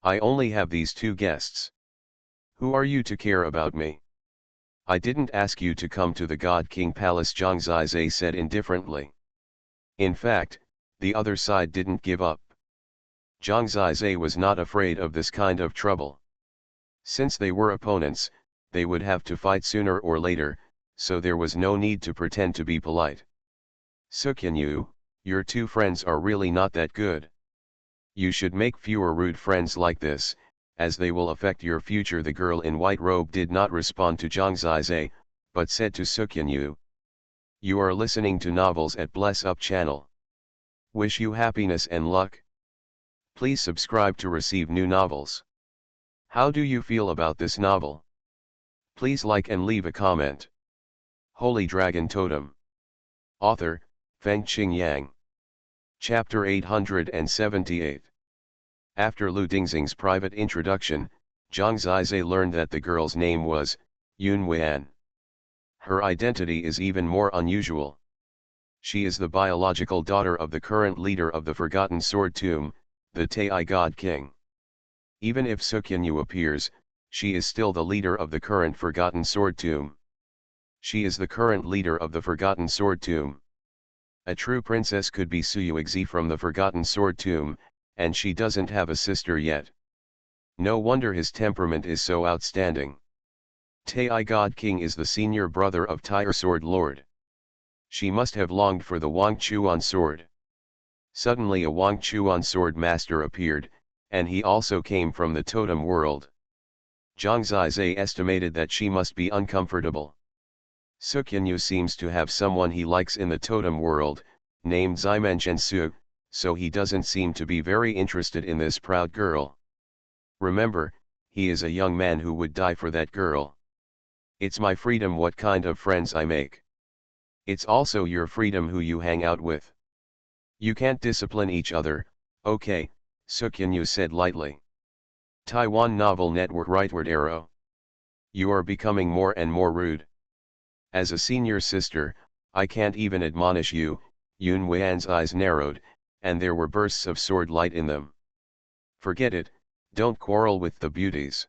S1: I only have these two guests. Who are you to care about me? I didn't ask you to come to the God King Palace," Zhang Zizai said indifferently. In fact, the other side didn't give up. Zhang Zizai was not afraid of this kind of trouble. Since they were opponents, they would have to fight sooner or later, so there was no need to pretend to be polite. "Xuanhuan, your two friends are really not that good. You should make fewer rude friends like this, as they will affect your future." The girl in white robe did not respond to Zhang Zizai, but said to Xuanhuan, "You are listening to novels at Bless Up channel. Wish you happiness and luck. Please subscribe to receive new novels. How do you feel about this novel? Please like and leave a comment." Holy Dragon Totem. Author, Fengqing Yang. Chapter 878. After Lu Dingxing's private introduction, Zhang Zizai learned that the girl's name was Xuanhuan. Her identity is even more unusual. She is the biological daughter of the current leader of the Forgotten Sword Tomb, the Tai God King. Even if Xuanhuan appears, she is still the leader of the current Forgotten Sword Tomb. She is the current leader of the Forgotten Sword Tomb. A true princess could be Xuanhuan from the Forgotten Sword Tomb, and she doesn't have a sister yet. No wonder his temperament is so outstanding. Tai God King is the senior brother of Tai Sword Lord. She must have longed for the Xuanhuan sword. Suddenly a Xuanhuan sword master appeared, and he also came from the Totem world. Zhang Zizai estimated that she must be uncomfortable. Xuanhuan seems to have someone he likes in the Totem world, named Zimenchen Su, so he doesn't seem to be very interested in this proud girl. Remember, he is a young man who would die for that girl. It's my freedom what kind of friends I make. It's also your freedom who you hang out with. You can't discipline each other, okay, Xuanhuan said lightly. Taiwan Novel Network Rightward Arrow. You are becoming more and more rude. As a senior sister, I can't even admonish you. Xuanhuan's eyes narrowed, and there were bursts of sword light in them. Forget it, don't quarrel with the beauties.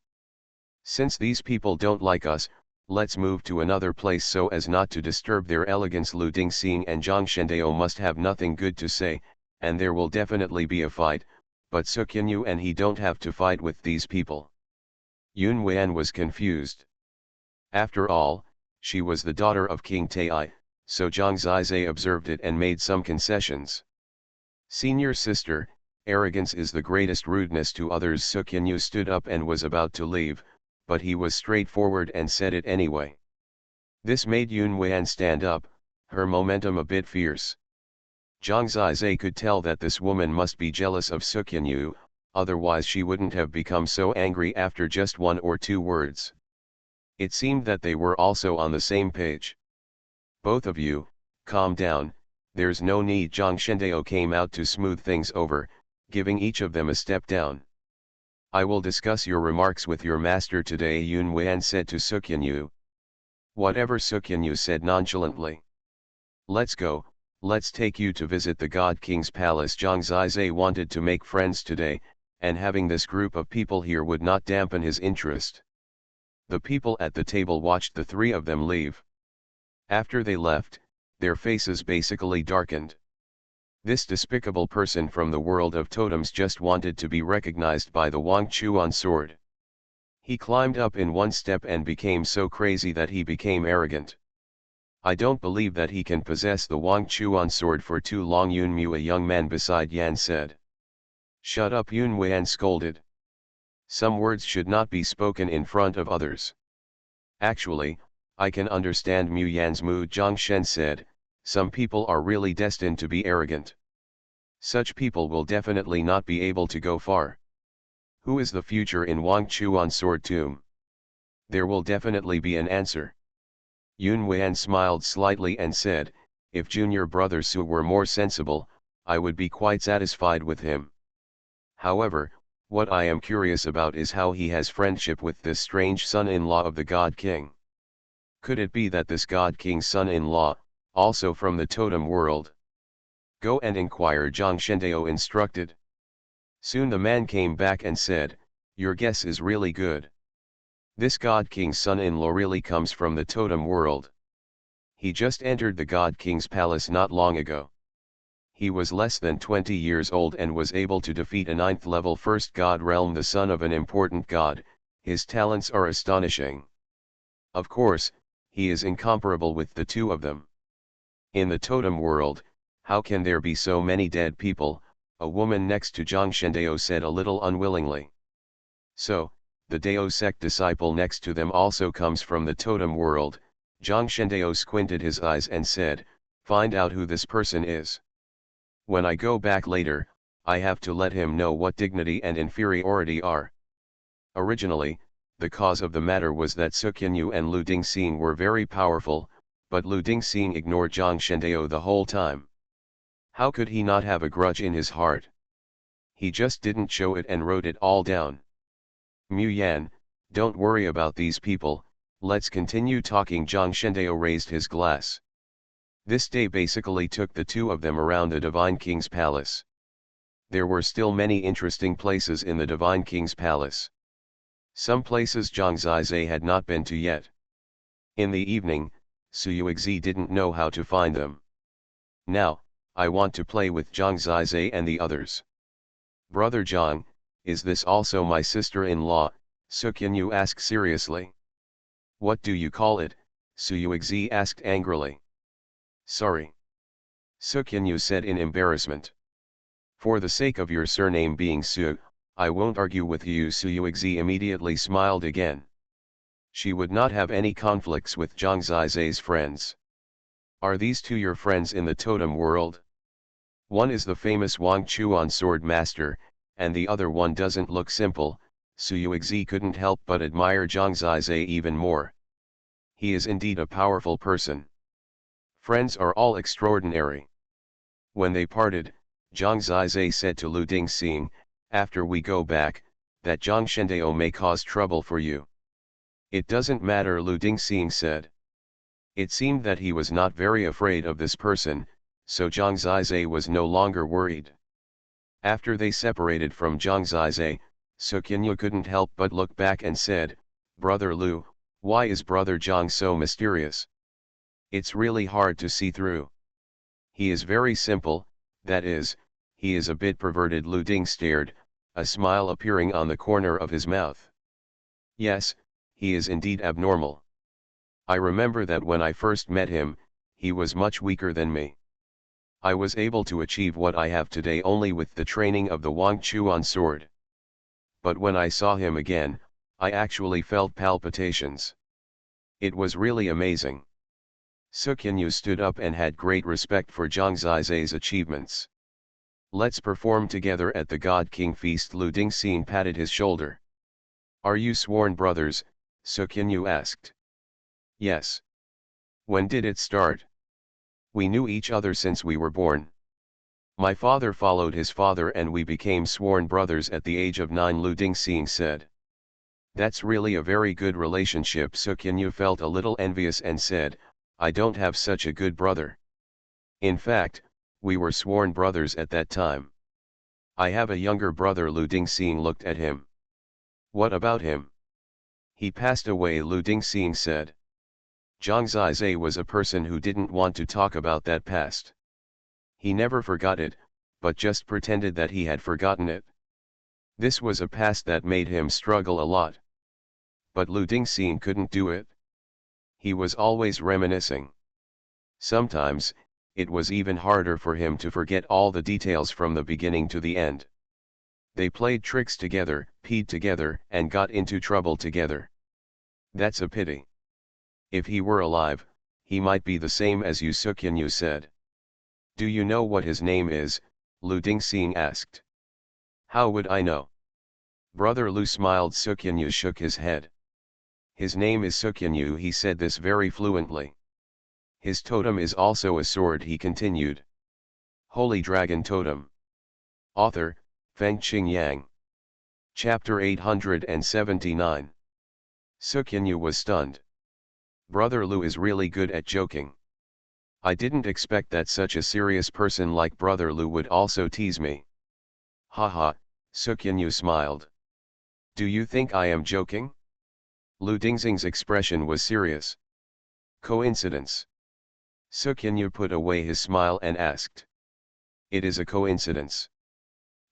S1: Since these people don't like us, let's move to another place so as not to disturb their elegance. Lu Dingxing and Zhang Shendao must have nothing good to say, and there will definitely be a fight, but Xuanhuan and he don't have to fight with these people. Xuanhuan was confused. After all, she was the daughter of King Tai, so Zhang Zizai observed it and made some concessions. Senior sister, arrogance is the greatest rudeness to others. Xuanhuan stood up and was about to leave, but he was straightforward and said it anyway. This made Xuanhuan stand up, her momentum a bit fierce. Zhang Zizai could tell that this woman must be jealous of Xuanhuan, otherwise she wouldn't have become so angry after just one or two words. It seemed that they were also on the same page. Both of you, calm down, there's no need. Zhang Shendao came out to smooth things over, giving each of them a step down. I will discuss your remarks with your master today, Xuanhuan said to Xuanhuan. Whatever, Xuanhuan said nonchalantly. Let's go, let's take you to visit the God King's palace. Zhang Zizai wanted to make friends today, and having this group of people here would not dampen his interest. The people at the table watched the three of them leave. After they left, their faces basically darkened. This despicable person from the world of totems just wanted to be recognized by the Xuanhuan sword. He climbed up in one step and became so crazy that he became arrogant. I don't believe that he can possess the Xuanhuan sword for too long. Yunmu, a young man beside Yan, said. Shut up, Xuanhuan scolded. Some words should not be spoken in front of others. Actually, I can understand Mu Yan's mood, Zhang Shen said. Some people are really destined to be arrogant. Such people will definitely not be able to go far. Who is the future in Xuanhuan Sword Tomb? There will definitely be an answer. Xuanhuan smiled slightly and said, if junior brother Su were more sensible, I would be quite satisfied with him. However, what I am curious about is how he has friendship with this strange son-in-law of the God King. Could it be that this God King's son-in-law, also from the Totem world? Go and inquire, Zhang Shendao instructed. Soon the man came back and said, your guess is really good. This God King's son-in-law really comes from the Totem world. He just entered the God King's palace not long ago. He was less than 20 years old and was able to defeat a 9th level first god realm, the son of an important god. His talents are astonishing. Of course, he is incomparable with the two of them. In the Totem world, how can there be so many dead people? A woman next to Zhang Shendao said a little unwillingly. So, the Dao sect disciple next to them also comes from the Totem world. Zhang Shendao squinted his eyes and said, find out who this person is. When I go back later, I have to let him know what dignity and inferiority are. Originally, the cause of the matter was that Xuanhuan and Lu Dingxing were very powerful, but Lu Dingxing ignored Zhang Shendao the whole time. How could he not have a grudge in his heart? He just didn't show it and wrote it all down. Mu Yan, don't worry about these people, let's continue talking. Zhang Shendao raised his glass. This day basically took the two of them around the Divine King's palace. There were still many interesting places in the Divine King's palace. Some places Zhang Zizai had not been to yet. In the evening, Xuanhuan didn't know how to find them. Now, I want to play with Zhang Zizai and the others. Brother Zhang, is this also my sister-in-law? Xuanhuan asked seriously. What do you call it? Xuanhuan asked angrily. Sorry. Xuanhuan said in embarrassment. For the sake of your surname being Su, I won't argue with you. Xuanhuan immediately smiled again. She would not have any conflicts with Zhang Zizai's friends. Are these two your friends in the totem world? One is the famous Xuanhuan sword master, and the other one doesn't look simple. Xuanhuan couldn't help but admire Zhang Zizai even more. He is indeed a powerful person. Friends are all extraordinary. When they parted, Zhang Zizai said to Lu Dingxing, after we go back, that Zhang Shendao may cause trouble for you. It doesn't matter, Lu Dingxing said. It seemed that he was not very afraid of this person, so Zhang Zizai was no longer worried. After they separated from Zhang Zizai, Xuanhuan couldn't help but look back and said, Brother Lu, why is Brother Zhang so mysterious? It's really hard to see through. He is very simple, that is, he is a bit perverted. Lu Ding stared, a smile appearing on the corner of his mouth. Yes, he is indeed abnormal. I remember that when I first met him, he was much weaker than me. I was able to achieve what I have today only with the training of the Xuanhuan sword. But when I saw him again, I actually felt palpitations. It was really amazing. Xuanhuan stood up and had great respect for Zhang Zizai's achievements. Let's perform together at the God King feast. Lu Dingxing patted his shoulder. Are you sworn brothers? Xuanhuan asked. Yes. When did it start? We knew each other since we were born. My father followed his father and we became sworn brothers at the age of 9, Lu Dingxing said. That's really a very good relationship. Xuanhuan felt a little envious and said, I don't have such a good brother. In fact, we were sworn brothers at that time. I have a younger brother. Lu Dingxing looked at him. What about him? He passed away, Lu Dingxing said. Zhang Zizai was a person who didn't want to talk about that past. He never forgot it, but just pretended that he had forgotten it. This was a past that made him struggle a lot. But Lu Dingxing couldn't do it. He was always reminiscing. Sometimes, it was even harder for him to forget all the details from the beginning to the end. They played tricks together, peed together, and got into trouble together. That's a pity. If he were alive, he might be the same as you, Xuanhuan said. Do you know what his name is? Lu Dingxing asked. How would I know? Brother Lu smiled. Xuanhuan shook his head. His name is Xuanhuan. He said this very fluently. His totem is also a sword, he continued. Holy Dragon Totem. Author, Fengqing Yang. Chapter 879. Xuanhuan was stunned. Brother Lu is really good at joking. I didn't expect that such a serious person like Brother Lu would also tease me. Haha, Xuanhuan smiled. Do you think I am joking? Lu Dingxing's expression was serious. Coincidence. Xuanhuan put away his smile and asked. It is a coincidence.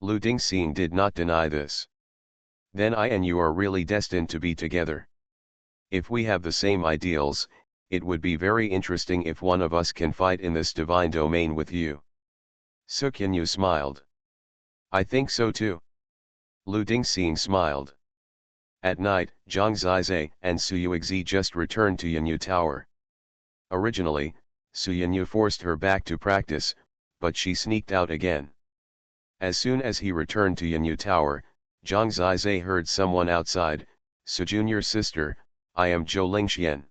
S1: Lu Dingxing did not deny this. Then I and you are really destined to be together. If we have the same ideals, it would be very interesting if one of us can fight in this divine domain with you. Xuanhuan smiled. I think so too. Lu Dingxing smiled. At night, Zhang Zizai and Xuanhuan just returned to Yanyu Tower. Originally, Xuanhuan forced her back to practice, but she sneaked out again. As soon as he returned to Yanyu Tower, Zhang Zizai heard someone outside. Su Junior sister, I am Zhou Lingxian.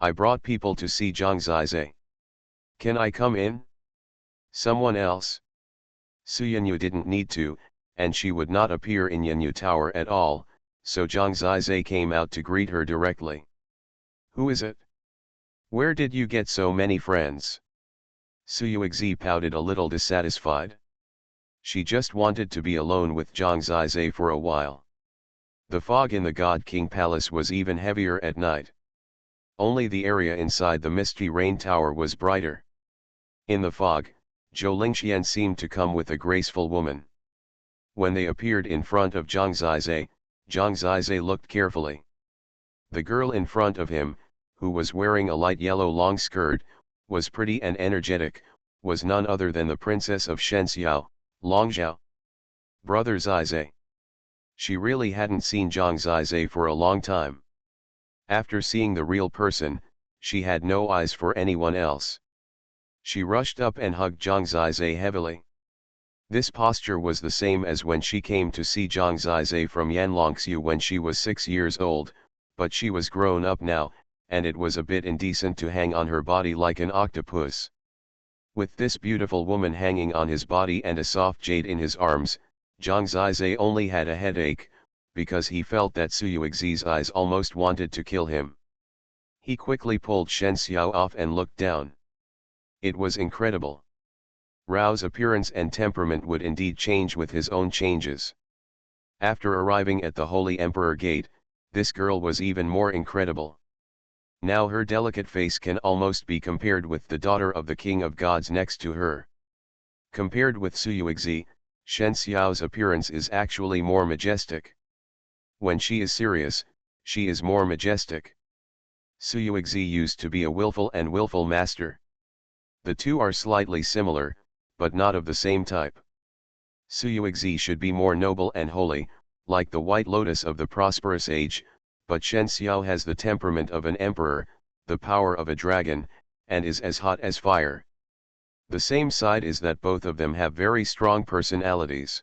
S1: I brought people to see Zhang Zizai. Can I come in? Someone else? Xuanhuan didn't need to, and she would not appear in Yanyu Tower at all, so Zhang Zizai came out to greet her directly. Who is it? Where did you get so many friends? Xuanhuan pouted a little dissatisfied. She just wanted to be alone with Zhang Zizai for a while. The fog in the God King Palace was even heavier at night. Only the area inside the misty rain tower was brighter. In the fog, Zhou Lingxian seemed to come with a graceful woman. When they appeared in front of Zhang Zizai looked carefully. The girl in front of him, who was wearing a light yellow long skirt, was pretty and energetic, was none other than the princess of Shenxiao, Longzhao. Brother Zizai. She really hadn't seen Zhang Zizai for a long time. After seeing the real person, she had no eyes for anyone else. She rushed up and hugged Zhang Zizai heavily. This posture was the same as when she came to see Zhang Zizai from Yanlongxiu when she was 6 years old, but she was grown up now, and it was a bit indecent to hang on her body like an octopus. With this beautiful woman hanging on his body and a soft jade in his arms, Zhang Zizai only had a headache, because he felt that Xuanhuan's eyes almost wanted to kill him. He quickly pulled Shen Xiao off and looked down. It was incredible. Rao's appearance and temperament would indeed change with his own changes. After arriving at the Holy Emperor Gate, this girl was even more incredible. Now her delicate face can almost be compared with the daughter of the King of Gods next to her. Compared with Xuanhuan, Shen Xiao's appearance is actually more majestic. When she is serious, she is more majestic. Xuanhuan used to be a willful master. The two are slightly similar, but not of the same type. Xuanhuan should be more noble and holy, like the white lotus of the prosperous age, but Shen Xiao has the temperament of an emperor, the power of a dragon, and is as hot as fire. The same side is that both of them have very strong personalities.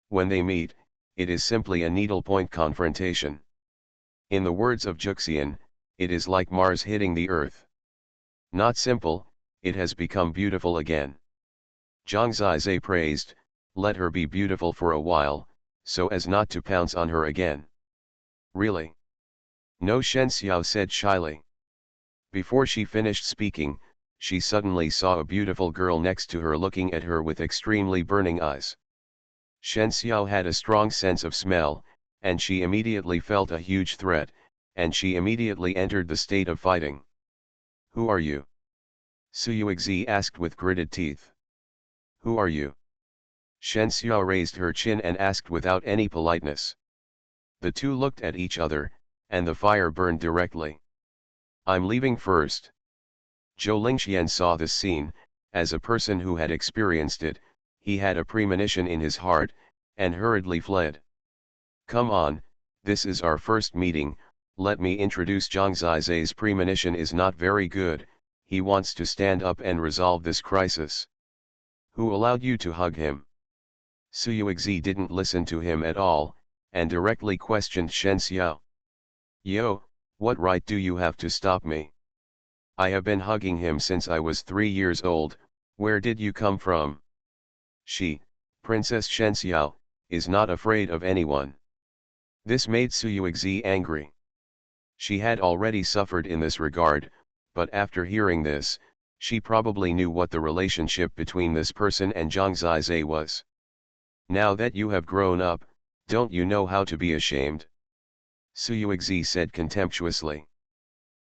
S1: When they meet, it is simply a needlepoint confrontation. In the words of Juxian, it is like Mars hitting the Earth. Not simple, it has become beautiful again. Zhang Zizai praised, let her be beautiful for a while, so as not to pounce on her again. Really? No, Shen Xiao said shyly. Before she finished speaking, she suddenly saw a beautiful girl next to her looking at her with extremely burning eyes. Shen Xiao had a strong sense of smell, and she immediately felt a huge threat, and she immediately entered the state of fighting. Who are you? Xuanhuan asked with gritted teeth. Who are you? Shen Xiao raised her chin and asked without any politeness. The two looked at each other, and the fire burned directly. I'm leaving first. Zhou Lingxian saw this scene. As a person who had experienced it, he had a premonition in his heart, and hurriedly fled. Come on, this is our first meeting, let me introduce Zhang Zizai's premonition is not very good, he wants to stand up and resolve this crisis. Who allowed you to hug him? Xuanhuan didn't listen to him at all, and directly questioned Shen Xiao. Yo, what right do you have to stop me? I have been hugging him since I was 3 years old, where did you come from? She, Princess Shen Xiao, is not afraid of anyone. This made Xuanhuan angry. She had already suffered in this regard, but after hearing this, she probably knew what the relationship between this person and Zhang Zizai was. Now that you have grown up, don't you know how to be ashamed? Xuanhuan said contemptuously.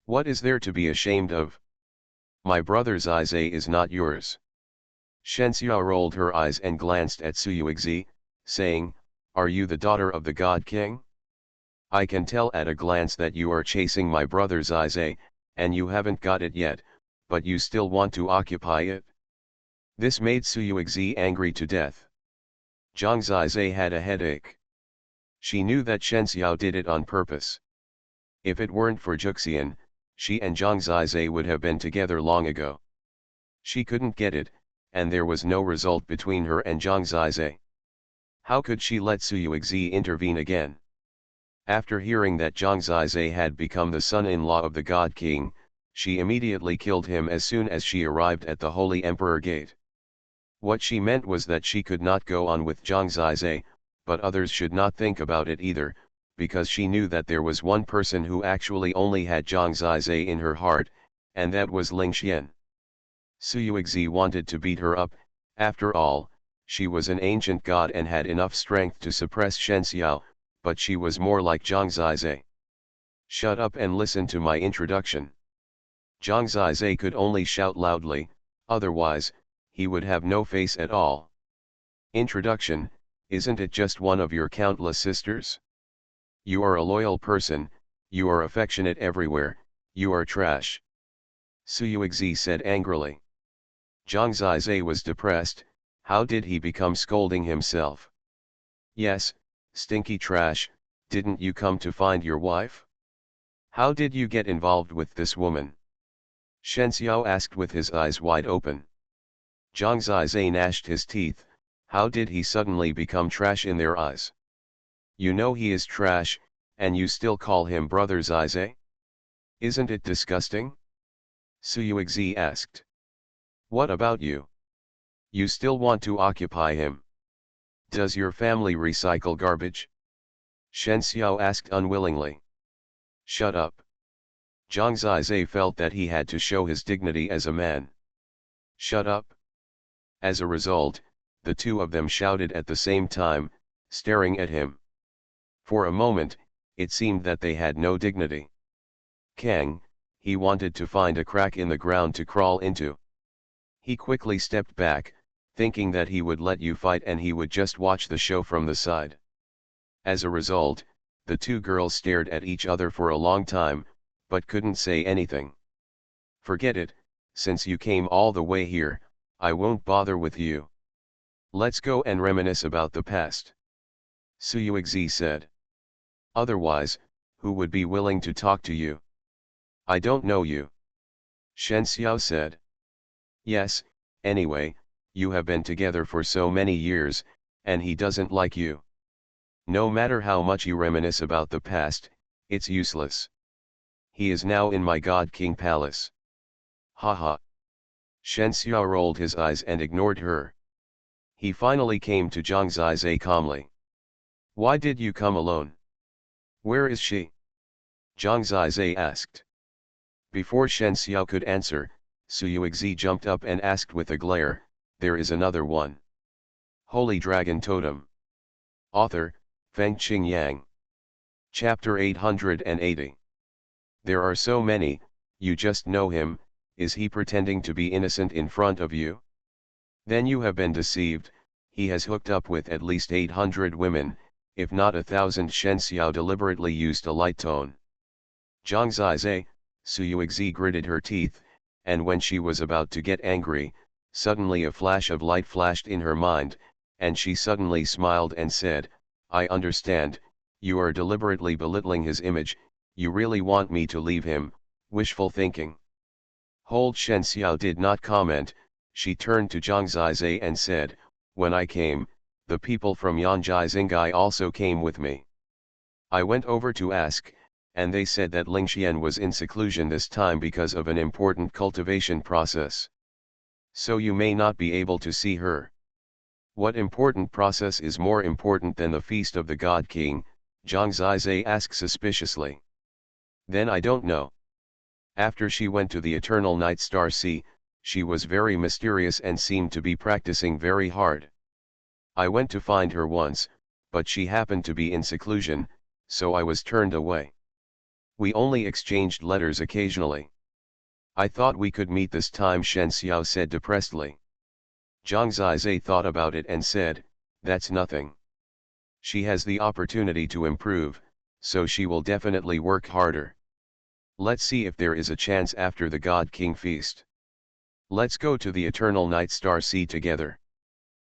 S1: What is there to be ashamed of? My brother Zizai is not yours. Shen Xiao rolled her eyes and glanced at Xuanhuan, saying, are you the daughter of the God King? I can tell at a glance that you are chasing my brother Zizai, and you haven't got it yet, but you still want to occupy it? This made Xuanhuan angry to death. Zhang Zizai had a headache. She knew that Shen Xiao did it on purpose. If it weren't for Juxian, she and Zhang Zizai would have been together long ago. She couldn't get it, and there was no result between her and Zhang Zizai. How could she let Xuanhuan intervene again? After hearing that Zhang Zizai had become the son-in-law of the God King, she immediately killed him as soon as she arrived at the Holy Emperor Gate. What she meant was that she could not go on with Zhang Zizai, but others should not think about it either, because she knew that there was one person who actually only had Zhang Zizai in her heart, and that was Lingxian. Xuanhuan wanted to beat her up. After all, she was an ancient god and had enough strength to suppress Shen Xiao, but she was more like Zhang Zizai. Shut up and listen to my introduction. Zhang Zizai could only shout loudly, otherwise, he would have no face at all. Introduction, isn't it just one of your countless sisters? You are a loyal person, you are affectionate everywhere, you are trash. Xuanhuan said angrily. Zhang Zizai was depressed. How did he become scolding himself? Yes, stinky trash, didn't you come to find your wife? How did you get involved with this woman? Shen Xiao asked with his eyes wide open. Zhang Zizai gnashed his teeth. How did he suddenly become trash in their eyes? You know he is trash, and you still call him brother Zizai? Isn't it disgusting? Xuanhuan asked. What about you? You still want to occupy him? Does your family recycle garbage? Shen Xiao asked unwillingly. Shut up. Zhang Zizai felt that he had to show his dignity as a man. Shut up. As a result, the two of them shouted at the same time, staring at him. For a moment, it seemed that they had no dignity. Kang, he wanted to find a crack in the ground to crawl into. He quickly stepped back, thinking that he would let you fight and he would just watch the show from the side. As a result, the two girls stared at each other for a long time, but couldn't say anything. Forget it, since you came all the way here, I won't bother with you. Let's go and reminisce about the past. Xuanhuan said. Otherwise, who would be willing to talk to you? I don't know you. Shen Xiao said. Yes, anyway, you have been together for so many years, and he doesn't like you. No matter how much you reminisce about the past, it's useless. He is now in my God King Palace. Haha. Shen Xiao rolled his eyes and ignored her. He finally came to Zhang Zizai calmly. Why did you come alone? Where is she? Zhang Zizai asked. Before Shen Xiao could answer, Xuanhuan jumped up and asked with a glare, there is another one. Holy Dragon Totem. Author, Fengqing Yang. Chapter 880. There are so many, you just know him, is he pretending to be innocent in front of you? Then you have been deceived, he has hooked up with at least 800 women, if not 1,000. Shen Xiao deliberately used a light tone. Zhang Zizai, Xuanhuan gritted her teeth, and when she was about to get angry, suddenly a flash of light flashed in her mind, and she suddenly smiled and said, I understand, you are deliberately belittling his image, you really want me to leave him, wishful thinking. Hold. Shen Xiao did not comment, she turned to Zhang Zizai and said, when I came, the people from Yanjai Xingai also came with me. I went over to ask, and they said that Lingxian was in seclusion this time because of an important cultivation process. So you may not be able to see her. What important process is more important than the feast of the God King? Zhang Zizai asked suspiciously. Then I don't know. After she went to the Eternal Night Star Sea, she was very mysterious and seemed to be practicing very hard. I went to find her once, but she happened to be in seclusion, so I was turned away. We only exchanged letters occasionally. I thought we could meet this time, Shen Xiao said depressedly. Zhang Zizai thought about it and said, that's nothing. She has the opportunity to improve, so she will definitely work harder. Let's see if there is a chance after the God King feast. Let's go to the Eternal Night Star Sea together.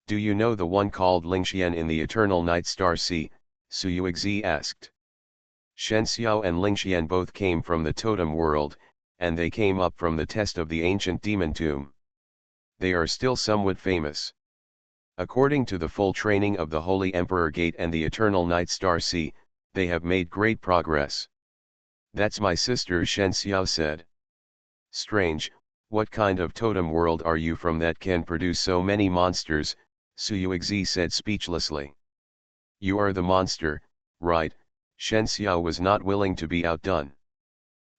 S1: Do you know the one called Lingxian in the Eternal Night Star Sea? Xuanhuan asked. Shen Xiao and Lingxian both came from the Totem world, and they came up from the test of the ancient demon tomb. They are still somewhat famous. According to the full training of the Holy Emperor Gate and the Eternal Night Star Sea, they have made great progress. That's my sister, Shen Xiao said. Strange, what kind of totem world are you from that can produce so many monsters? Xuanhuan said speechlessly. You are the monster, right? Shen Xiao was not willing to be outdone.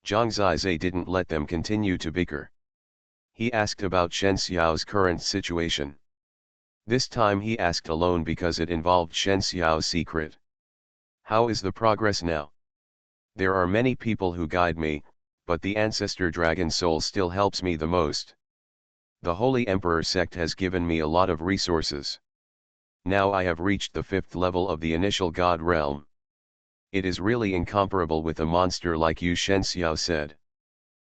S1: Zhang Zizai didn't let them continue to bicker. He asked about Shen Xiao's current situation. This time he asked alone because it involved Shen Xiao's secret. How is the progress now? There are many people who guide me, but the ancestor dragon soul still helps me the most. The Holy Emperor sect has given me a lot of resources. Now I have reached the 5th level of the initial God realm. It is really incomparable with a monster like you, Shen Xiao said.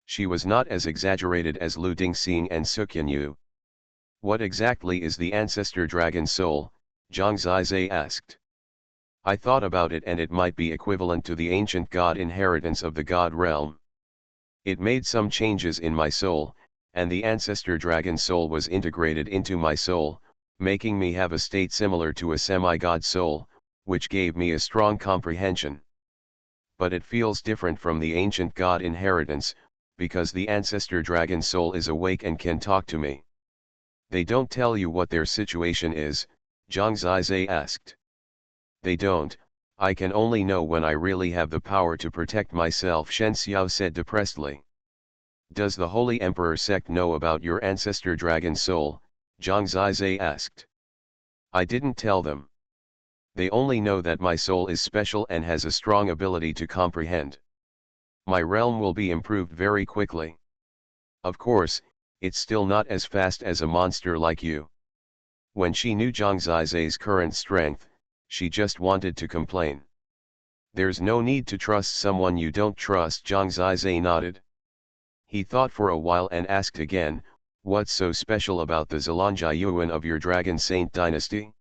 S1: She was not as exaggerated as Lu Dingxing and Xuanhuan. What exactly is the ancestor dragon soul? Zhang Zizai asked. I thought about it and it might be equivalent to the ancient god inheritance of the god realm. It made some changes in my soul, and the ancestor dragon soul was integrated into my soul, making me have a state similar to a semi-god soul, which gave me a strong comprehension. But it feels different from the ancient god inheritance, because the ancestor dragon soul is awake and can talk to me. They don't tell you what their situation is, Zhang Zizai asked. They don't, I can only know when I really have the power to protect myself, Shen Xiao said depressedly. Does the Holy Emperor sect know about your ancestor dragon soul? Zhang Zizai asked. I didn't tell them. They only know that my soul is special and has a strong ability to comprehend. My realm will be improved very quickly. Of course, it's still not as fast as a monster like you. When she knew Zhang Zizai's current strength, she just wanted to complain. There's no need to trust someone you don't trust, Zhang Zizai nodded. He thought for a while and asked again, what's so special about the Xuanhuan of your Dragon Saint dynasty?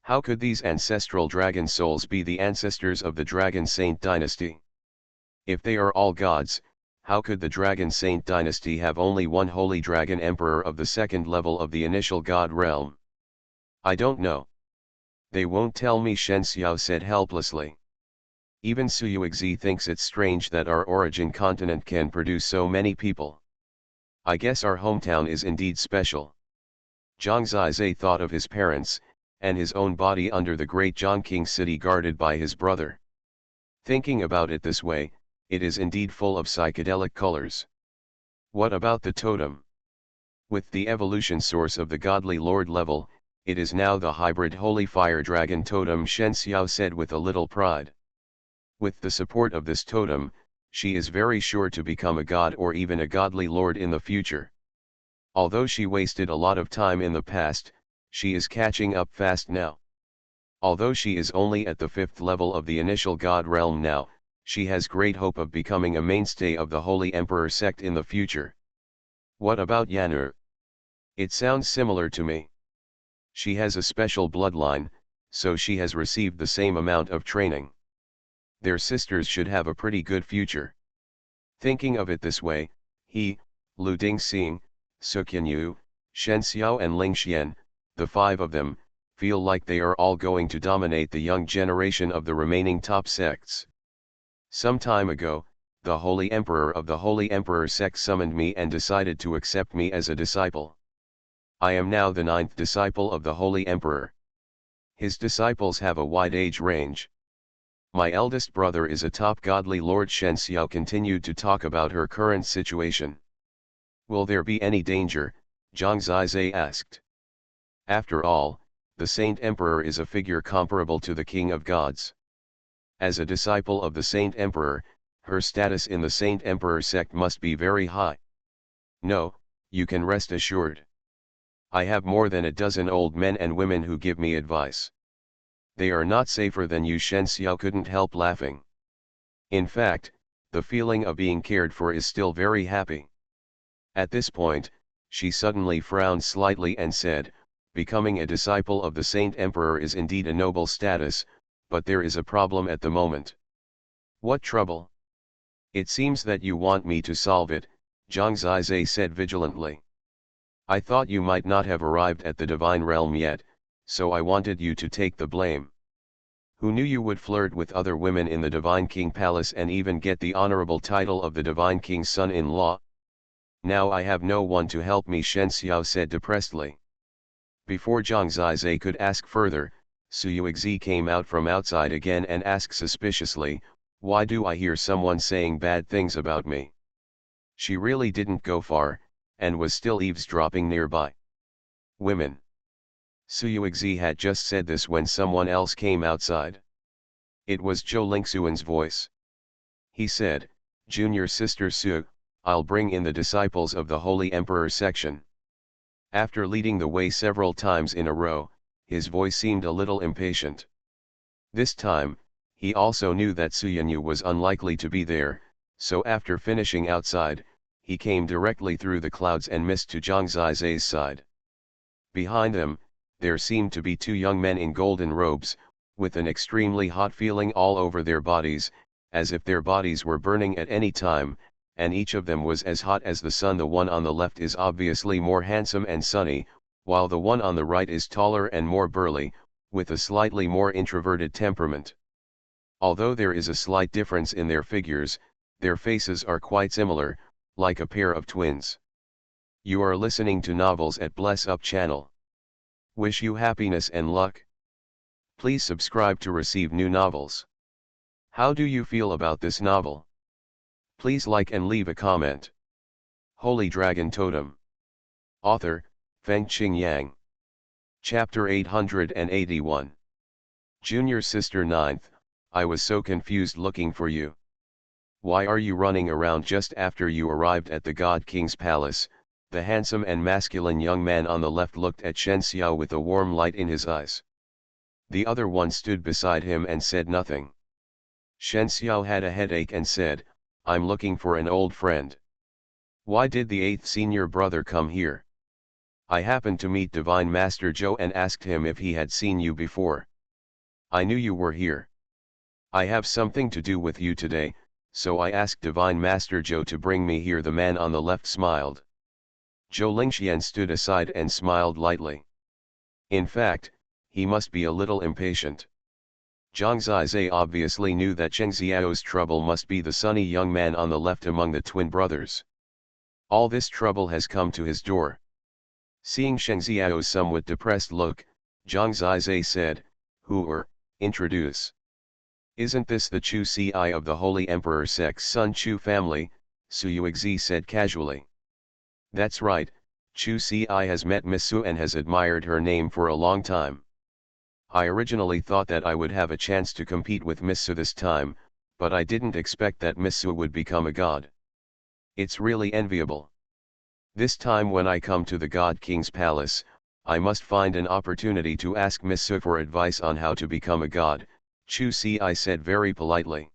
S1: How could these ancestral dragon souls be the ancestors of the Dragon Saint dynasty? If they are all gods, how could the Dragon Saint dynasty have only one holy dragon emperor of the 2nd level of the initial god realm? I don't know. They won't tell me, Shen Xiao said helplessly. Even Xuanhuan thinks it's strange that our origin continent can produce so many people. I guess our hometown is indeed special. Zhang Zizai thought of his parents, and his own body under the great Zhongqing city guarded by his brother. Thinking about it this way, it is indeed full of psychedelic colors. What about the totem? With the evolution source of the godly lord level, it is now the hybrid holy fire dragon totem, Shen Xiao said with a little pride. With the support of this totem, she is very sure to become a god or even a godly lord in the future. Although she wasted a lot of time in the past, she is catching up fast now. Although she is only at the 5th level of the initial god realm now, she has great hope of becoming a mainstay of the Holy Emperor sect in the future. What about Yan'er? It sounds similar to me. She has a special bloodline, so she has received the same amount of training. Their sisters should have a pretty good future. Thinking of it this way, he, Lu Dingxing, Xuanhuan, Shen Xiao and Ling Xian, the 5 of them, feel like they are all going to dominate the young generation of the remaining top sects. Some time ago, the Holy Emperor of the Holy Emperor sect summoned me and decided to accept me as a disciple. I am now the 9th disciple of the Holy Emperor. His disciples have a wide age range. My eldest brother is a top godly lord. Shen Xiao continued to talk about her current situation. Will there be any danger? Zhang Zizai asked. After all, the Saint Emperor is a figure comparable to the King of Gods. As a disciple of the Saint Emperor, her status in the Saint Emperor sect must be very high. No, you can rest assured. I have more than a dozen old men and women who give me advice. They are not safer than you. Shen Xiao couldn't help laughing. In fact, the feeling of being cared for is still very happy. At this point, she suddenly frowned slightly and said, becoming a disciple of the Saint Emperor is indeed a noble status, but there is a problem at the moment. What trouble? It seems that you want me to solve it, Zhang Zizai said vigilantly. I thought you might not have arrived at the divine realm yet, so I wanted you to take the blame. Who knew you would flirt with other women in the Divine King Palace and even get the honorable title of the Divine King's son-in-law? Now I have no one to help me, Shen Xiao said depressedly. Before Zhang Zizai could ask further, Xuanhuan came out from outside again and asked suspiciously, why do I hear someone saying bad things about me? She really didn't go far, and was still eavesdropping nearby. Women. Suyuexi had just said this when someone else came outside. It was Zhou Lingxuan's voice. He said, "Junior Sister Su, I'll bring in the disciples of the Holy Emperor section." After leading the way several times in a row, his voice seemed a little impatient. This time, he also knew that Xuanyu was unlikely to be there, so after finishing outside, he came directly through the clouds and missed to Zhang Zizai's side. Behind them, there seemed to be two young men in golden robes, with an extremely hot feeling all over their bodies, as if their bodies were burning at any time, and each of them was as hot as the sun. The one on the left is obviously more handsome and sunny, while the one on the right is taller and more burly, with a slightly more introverted temperament. Although there is a slight difference in their figures, their faces are quite similar, like a pair of twins. You are listening to Novels at Bless Up channel. Wish you happiness and luck. Please subscribe to receive new novels. How do you feel about this novel? Please like and leave a comment. Holy Dragon Totem. Author, Fengqing Yang. Chapter 881. Junior Sister 9th, I was so confused looking for you. Why are you running around just after you arrived at the God King's palace? The handsome and masculine young man on the left looked at Shen Xiao with a warm light in his eyes. The other one stood beside him and said nothing. Shen Xiao had a headache and said, "I'm looking for an old friend." Why did the 8th senior brother come here? I happened to meet Divine Master Zhou and asked him if he had seen you before. I knew you were here. I have something to do with you today, so I asked Divine Master Zhou to bring me here. The man on the left smiled. Zhou Lingxian stood aside and smiled lightly. In fact, he must be a little impatient. Zhang Zizai obviously knew that Cheng Xiao's trouble must be the sunny young man on the left among the twin brothers. All this trouble has come to his door. Seeing Cheng Xiao's somewhat depressed look, Zhang Zizai said, introduce. Isn't this the Chu Ci of the Holy Emperor Sek's Sun Chu family? Suyuexi said casually. That's right, Chu Ci has met Miss Su and has admired her name for a long time. I originally thought that I would have a chance to compete with Miss Su this time, but I didn't expect that Miss Su would become a god. It's really enviable. This time when I come to the God King's palace, I must find an opportunity to ask Miss Su for advice on how to become a god, Chu Ci said very politely.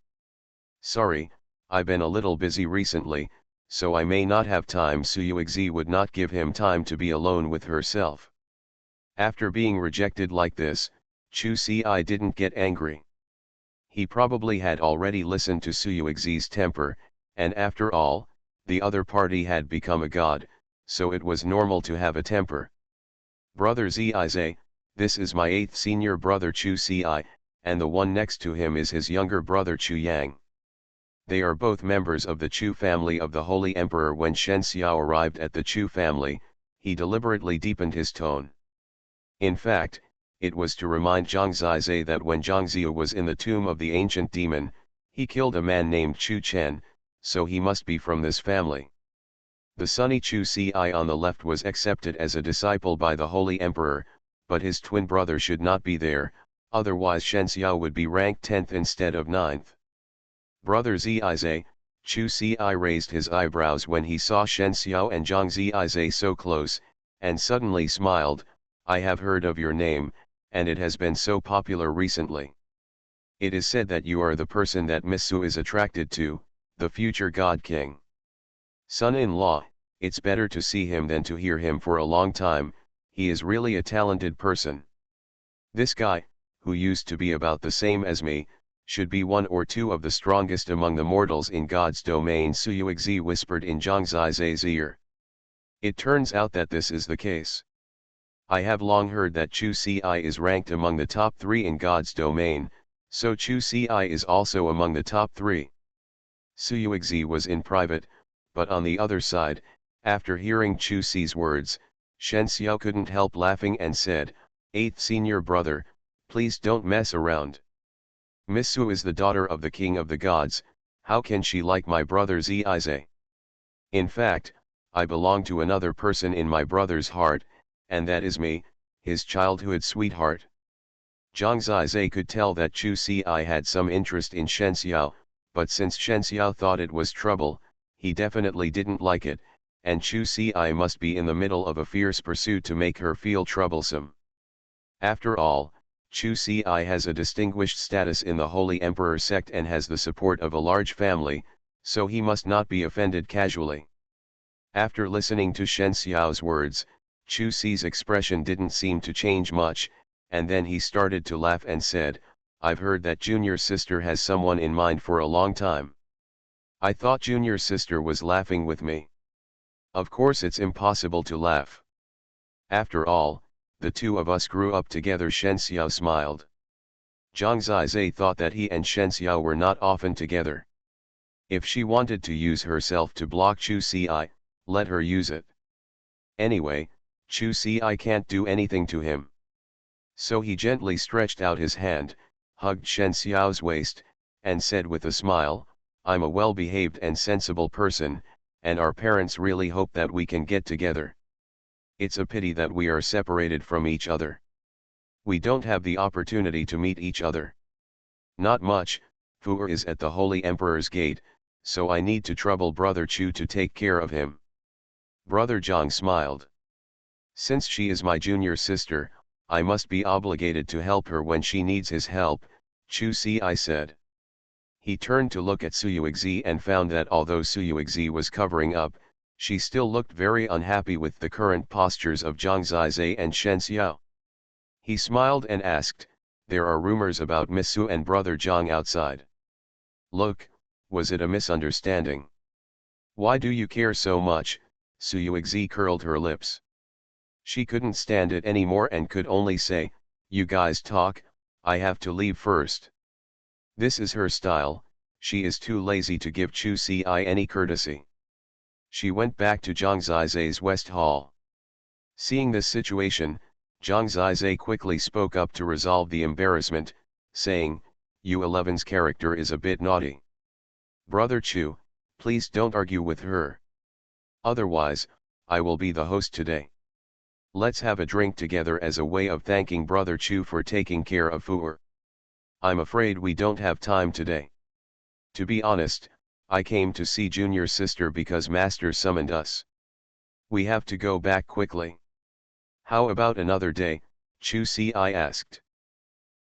S1: Sorry, I've been a little busy recently, so I may not have time. Suyuexi would not give him time to be alone with herself. After being rejected like this, Chu Ci didn't get angry. He probably had already listened to Suyuexi's temper, and after all, the other party had become a god, so it was normal to have a temper. Brother Zize, this is my 8th senior brother Chu Ci, and the one next to him is his younger brother Chu Yang. They are both members of the Chu family of the Holy Emperor. When Shen Xiao arrived at the Chu family, he deliberately deepened his tone. In fact, it was to remind Zhang Zizai that when Zhang Ziyu was in the tomb of the ancient demon, he killed a man named Chu Chen, so he must be from this family. The sunny Chu Ci on the left was accepted as a disciple by the Holy Emperor, but his twin brother should not be there, otherwise Shen Xiao would be ranked 10th instead of 9th. Brother Zize, Chu Ci raised his eyebrows when he saw Shen Xiao and Zhang Zize so close, and suddenly smiled. I have heard of your name, and it has been so popular recently. It is said that you are the person that Miss Su is attracted to, the future God King. Son-in-law, it's better to see him than to hear him for a long time. He is really a talented person. This guy, who used to be about the same as me, should be one or two of the strongest among the mortals in God's domain. Suyuexi whispered in Zhang Zizai's ear. It turns out that this is the case. I have long heard that Chu Ci is ranked among the top 3 in God's domain, so Chu Ci is also among the top 3. Suyuexi was in private, but on the other side, after hearing Chu Ci's words, Shen Xiao couldn't help laughing and said, 8th senior brother, please don't mess around. Miss Su is the daughter of the king of the gods, how can she like my brother Zize? In fact, I belong to another person in my brother's heart, and that is me, his childhood sweetheart. Zhang Zizai could tell that Chu Xi had some interest in Shen Xiao, but since Shen Xiao thought it was trouble, he definitely didn't like it, and Chu Xi must be in the middle of a fierce pursuit to make her feel troublesome. After all, Chu Xi has a distinguished status in the Holy Emperor sect and has the support of a large family, so he must not be offended casually. After listening to Shen Xiao's words, Chu Xi's expression didn't seem to change much, and then he started to laugh and said, "I've heard that Junior Sister has someone in mind for a long time. I thought Junior Sister was laughing with me. Of course it's impossible to laugh. After all, the two of us grew up together." Shen Xiao smiled. Zhang Zizai thought that he and Shen Xiao were not often together. If she wanted to use herself to block Chu Xi, let her use it. Anyway, Chu Xi can't do anything to him. So he gently stretched out his hand, hugged Shen Xiao's waist, and said with a smile, "I'm a well-behaved and sensible person, and our parents really hope that we can get together. It's a pity that we are separated from each other. We don't have the opportunity to meet each other. Not much, Fu is at the Holy Emperor's gate, so I need to trouble Brother Chu to take care of him." Brother Zhang smiled. "Since she is my junior sister, I must be obligated to help her when she needs his help," Chu Xi said. He turned to look at Suyuexi and found that although Suyuexi was covering up, she still looked very unhappy with the current postures of Zhang Zizai and Shen Xiao. He smiled and asked, "There are rumors about Miss Su and Brother Zhang outside. Look, was it a misunderstanding? Why do you care so much?" Suyuexi curled her lips. She couldn't stand it anymore and could only say, "You guys talk, I have to leave first." This is her style, she is too lazy to give Chu Xi any courtesy. She went back to Zhang Zizai's West Hall. Seeing this situation, Zhang Zizai quickly spoke up to resolve the embarrassment, saying, "U11's character is a bit naughty. Brother Chu, please don't argue with her. Otherwise, I will be the host today. Let's have a drink together as a way of thanking Brother Chu for taking care of Fu. I'm afraid we don't have time today. To be honest, I came to see Junior Sister because Master summoned us. We have to go back quickly. How about another day?" Chu Xi asked.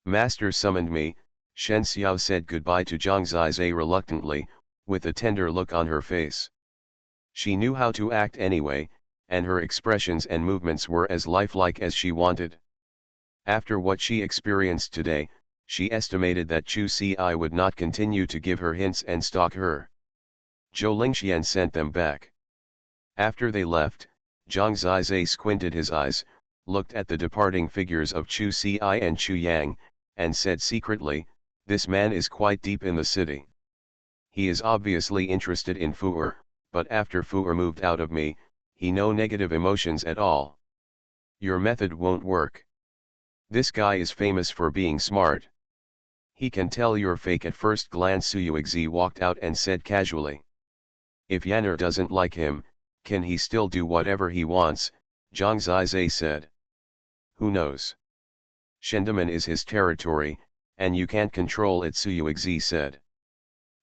S1: "Master summoned me," Shen Xiao said goodbye to Zhang Zizai reluctantly, with a tender look on her face. She knew how to act anyway, and her expressions and movements were as lifelike as she wanted. After what she experienced today, she estimated that Chu Xi would not continue to give her hints and stalk her. Zhou Lingxian sent them back. After they left, Zhang Zizai squinted his eyes, looked at the departing figures of Chu Xi and Chu Yang, and said secretly, "This man is quite deep in the city. He is obviously interested in Fu, but after Fu moved out of me, he no negative emotions at all. Your method won't work. This guy is famous for being smart. He can tell you're fake at first glance." Suyuexi walked out and said casually. "If Yanner doesn't like him, can he still do whatever he wants?" Zhang Zizai said. "Who knows? Shendaman is his territory, and you can't control it," Suyuexi said.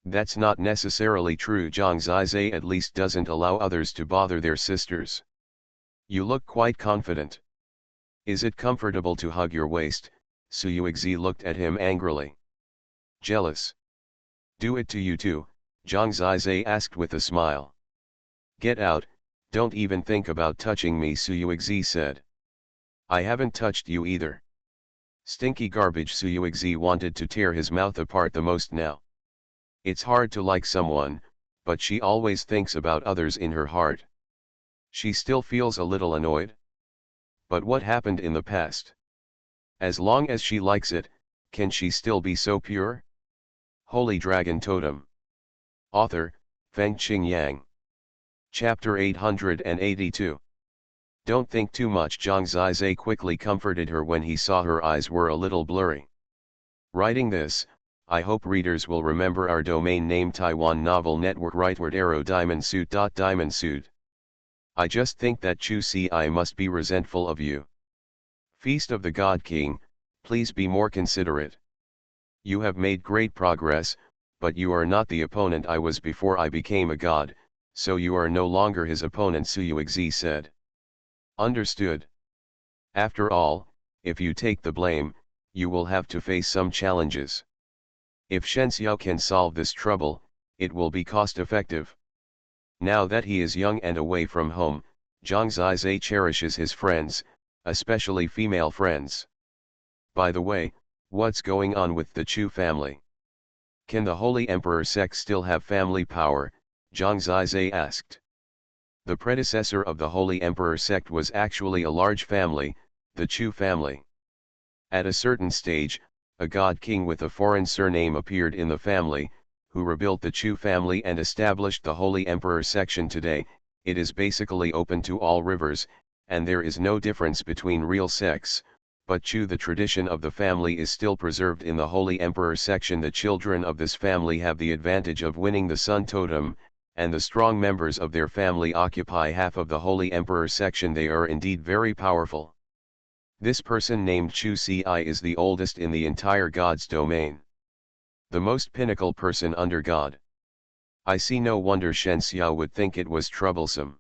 S1: "That's not necessarily true. Zhang Zizai at least doesn't allow others to bother their sisters. You look quite confident. Is it comfortable to hug your waist?" Suyuexi looked at him angrily. "Jealous? Do it to you too," Zhang Zizai asked with a smile. "Get out, don't even think about touching me," Suyuexi said. "I haven't touched you either." Stinky garbage. Suyuexi wanted to tear his mouth apart the most now. It's hard to like someone, but she always thinks about others in her heart. She still feels a little annoyed. But what happened in the past? As long as she likes it, can she still be so pure? Holy Dragon Totem. Author, Feng Qing Yang. Chapter 882. Don't think too much. Zhang Zizai quickly comforted her when he saw her eyes were a little blurry. Writing this, I hope readers will remember our domain name Taiwan Novel Network. Rightward arrow Diamond Suit. I just think that Chu Si must be resentful of you. Feast of the God King, please be more considerate. You have made great progress, but you are not the opponent I was before I became a god, so you are no longer his opponent, Xuanhuan said. Understood. After all, if you take the blame, you will have to face some challenges. If Shen Xiao can solve this trouble, it will be cost-effective. Now that he is young and away from home, Zhang Zizai cherishes his friends, especially female friends. By the way, what's going on with the Chu family? Can the Holy Emperor sect still have family power? Zhang Zizai asked. The predecessor of the Holy Emperor sect was actually a large family, the Chu family. At a certain stage, a god king with a foreign surname appeared in the family, who rebuilt the Chu family and established the Holy Emperor section. Today, it is basically open to all rivers, and there is no difference between real sects, but Chu, the tradition of the family, is still preserved in the Holy Emperor section. The children of this family have the advantage of winning the Sun Totem, and the strong members of their family occupy half of the Holy Emperor section. They are indeed very powerful. This person named Chu Si is the oldest in the entire God's domain. The most pinnacle person under God. I see no wonder Shen Xiao would think it was troublesome.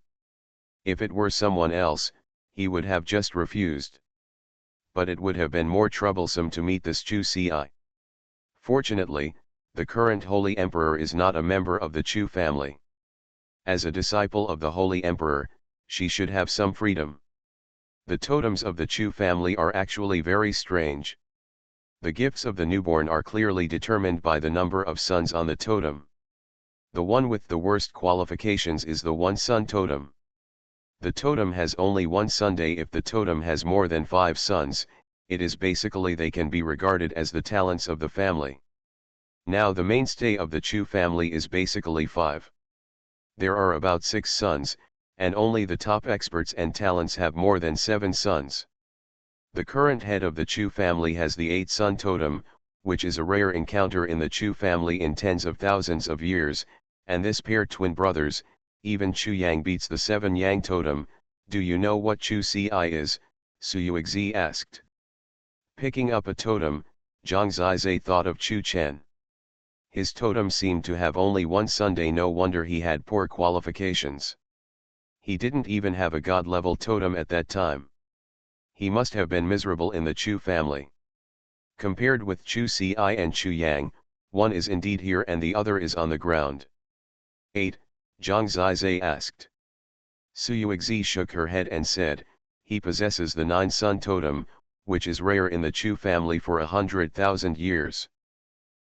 S1: If it were someone else, he would have just refused. But it would have been more troublesome to meet this Chu Si. Fortunately, the current Holy Emperor is not a member of the Chu family. As a disciple of the Holy Emperor, she should have some freedom. The totems of the Chu family are actually very strange. The gifts of the newborn are clearly determined by the number of suns on the totem. The one with the worst qualifications is the one sun totem. The totem has only one Sunday. If the totem has more than 5 suns, it is basically they can be regarded as the talents of the family. Now the mainstay of the Chu family is basically 5. There are about 6 suns, and only the top experts and talents have more than 7 suns. The current head of the Chu family has the 8 sun totem, which is a rare encounter in the Chu family in tens of thousands of years, and this pair twin brothers, even Chu Yang beats the 7 yang totem. Do you know what Chu Si is? Xuanhuan asked. Picking up a totem, Zhang Zizai thought of Chu Chen. His totem seemed to have only one Sunday. No wonder he had poor qualifications. He didn't even have a god-level totem at that time. He must have been miserable in the Chu family. Compared with Chu Si and Chu Yang, one is indeed here and the other is on the ground. 8. Zhang Zizai asked. Xuanhuan shook her head and said, he possesses the 9 sun totem, which is rare in the Chu family for 100,000 years.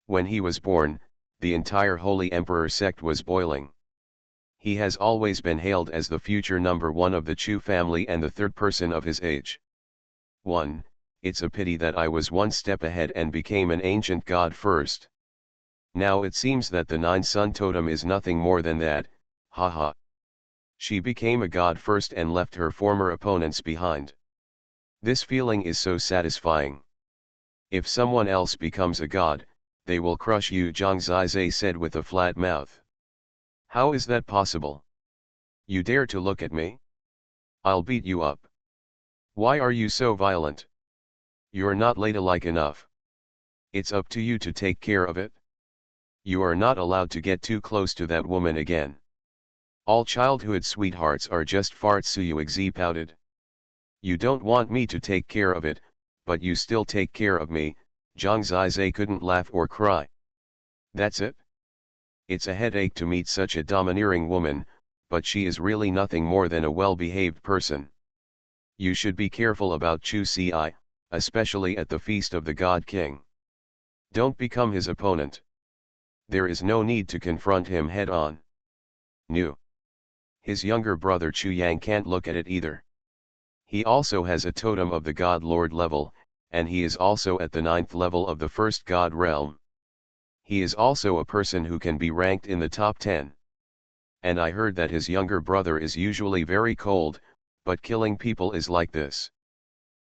S1: When he was born, the entire Holy Emperor sect was boiling. He has always been hailed as the future number 1 of the Chu family and the third person of his age. 1. It's a pity that I was one step ahead and became an ancient god first. Now it seems that the 9 sun totem is nothing more than that, haha. She became a god first and left her former opponents behind. This feeling is so satisfying. If someone else becomes a god, they will crush you, Zhang Zizai said with a flat mouth. How is that possible? You dare to look at me? I'll beat you up. Why are you so violent? You're not ladylike enough. It's up to you to take care of it. You are not allowed to get too close to that woman again. All childhood sweethearts are just farts, Xuanhuan pouted. You don't want me to take care of it, but you still take care of me. Zhang Zizai couldn't laugh or cry. That's it? It's a headache to meet such a domineering woman, but she is really nothing more than a well-behaved person. You should be careful about Chu Si, especially at the Feast of the God King. Don't become his opponent. There is no need to confront him head-on. No. His younger brother Chu Yang can't look at it either. He also has a totem of the God Lord level, and he is also at the 9th level of the first God realm. He is also a person who can be ranked in the top 10. And I heard that his younger brother is usually very cold, but killing people is like this.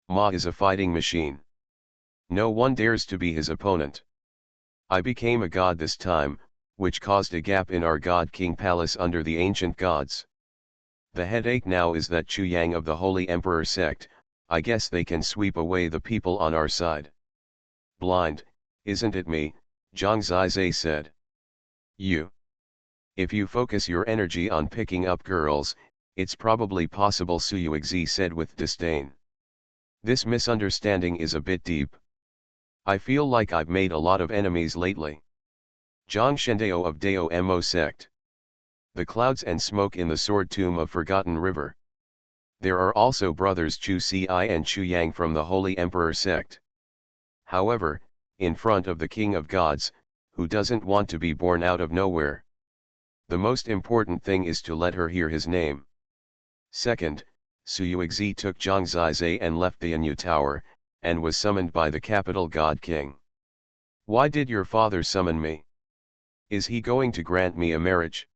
S1: Ma is a fighting machine. No one dares to be his opponent. I became a god this time, which caused a gap in our God King palace under the ancient gods. The headache now is that Chu Yang of the Holy Emperor sect, I guess they can sweep away the people on our side. Blind, isn't it me, Zhang Zizai said. You. If you focus your energy on picking up girls, it's probably possible, Su Yuexi said with disdain. This misunderstanding is a bit deep. I feel like I've made a lot of enemies lately. Zhang Shendao of Dao Mo sect. The clouds and smoke in the sword tomb of Forgotten River. There are also brothers Chu Si and Chu Yang from the Holy Emperor sect. However, in front of the King of Gods, who doesn't want to be born out of nowhere? The most important thing is to let her hear his name. Second, Su Yuexi took Zhang Zizai and left the Anu Tower, and was summoned by the capital God King. Why did your father summon me? Is he going to grant me a marriage?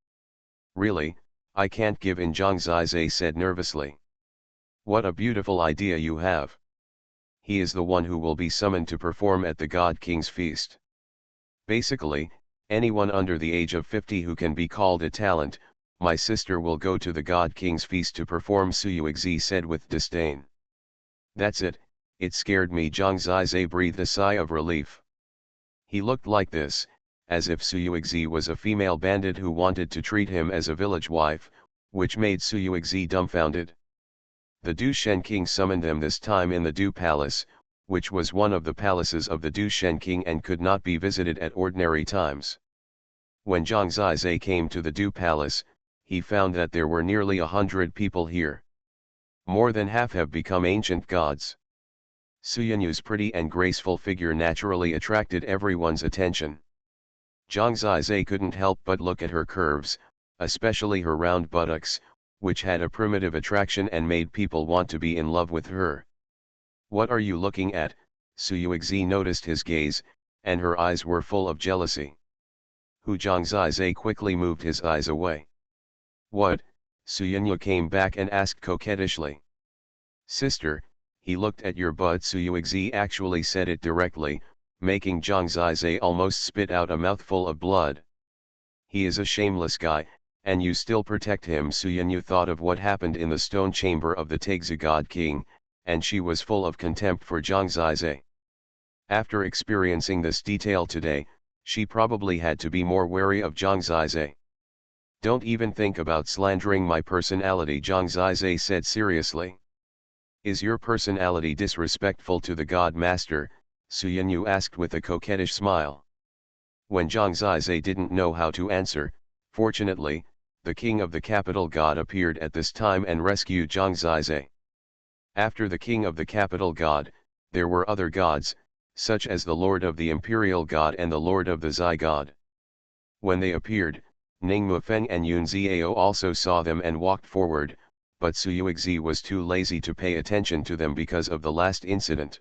S1: Really, I can't give in, Zhang Zizai said nervously. What a beautiful idea you have. He is the one who will be summoned to perform at the God King's feast. Basically, anyone under the age of 50 who can be called a talent, my sister will go to the God King's feast to perform, Su Yuexi said with disdain. That's it, it scared me, Zhang Zizai breathed a sigh of relief. He looked like this, as if Su Yuexi was a female bandit who wanted to treat him as a village wife, which made Su Yuexi dumbfounded. The Du Shen King summoned them this time in the Du Palace, which was one of the palaces of the Du Shen King and could not be visited at ordinary times. When Zhang Zizai came to the Du Palace, he found that there were nearly 100 people here. More than half have become ancient gods. Su Yunyu's pretty and graceful figure naturally attracted everyone's attention. Zhang Zizai couldn't help but look at her curves, especially her round buttocks, which had a primitive attraction and made people want to be in love with her. What are you looking at? Su Yuexi noticed his gaze, and her eyes were full of jealousy. Zhang Zizai quickly moved his eyes away. What? Su Yunyu came back and asked coquettishly. Sister, he looked at your butt. Su Yuexi actually said it directly, making Zhang Zizai almost spit out a mouthful of blood. He is a shameless guy, and you still protect him. Su Yunyu thought of what happened in the stone chamber of the Taixi God King, and she was full of contempt for Zhang Zizai. After experiencing this detail today, she probably had to be more wary of Zhang Zizai. Don't even think about slandering my personality, Zhang Zizai said seriously. Is your personality disrespectful to the God Master? Su Yunyu asked with a coquettish smile. When Zhang Zizai didn't know how to answer, fortunately, the king of the capital god appeared at this time and rescued Zhang Zizai. After the king of the capital god, there were other gods, such as the Lord of the Imperial God and the Lord of the Zai God. When they appeared, Ning Mufeng and Yun Ziao also saw them and walked forward, but Su Yuexi was too lazy to pay attention to them because of the last incident.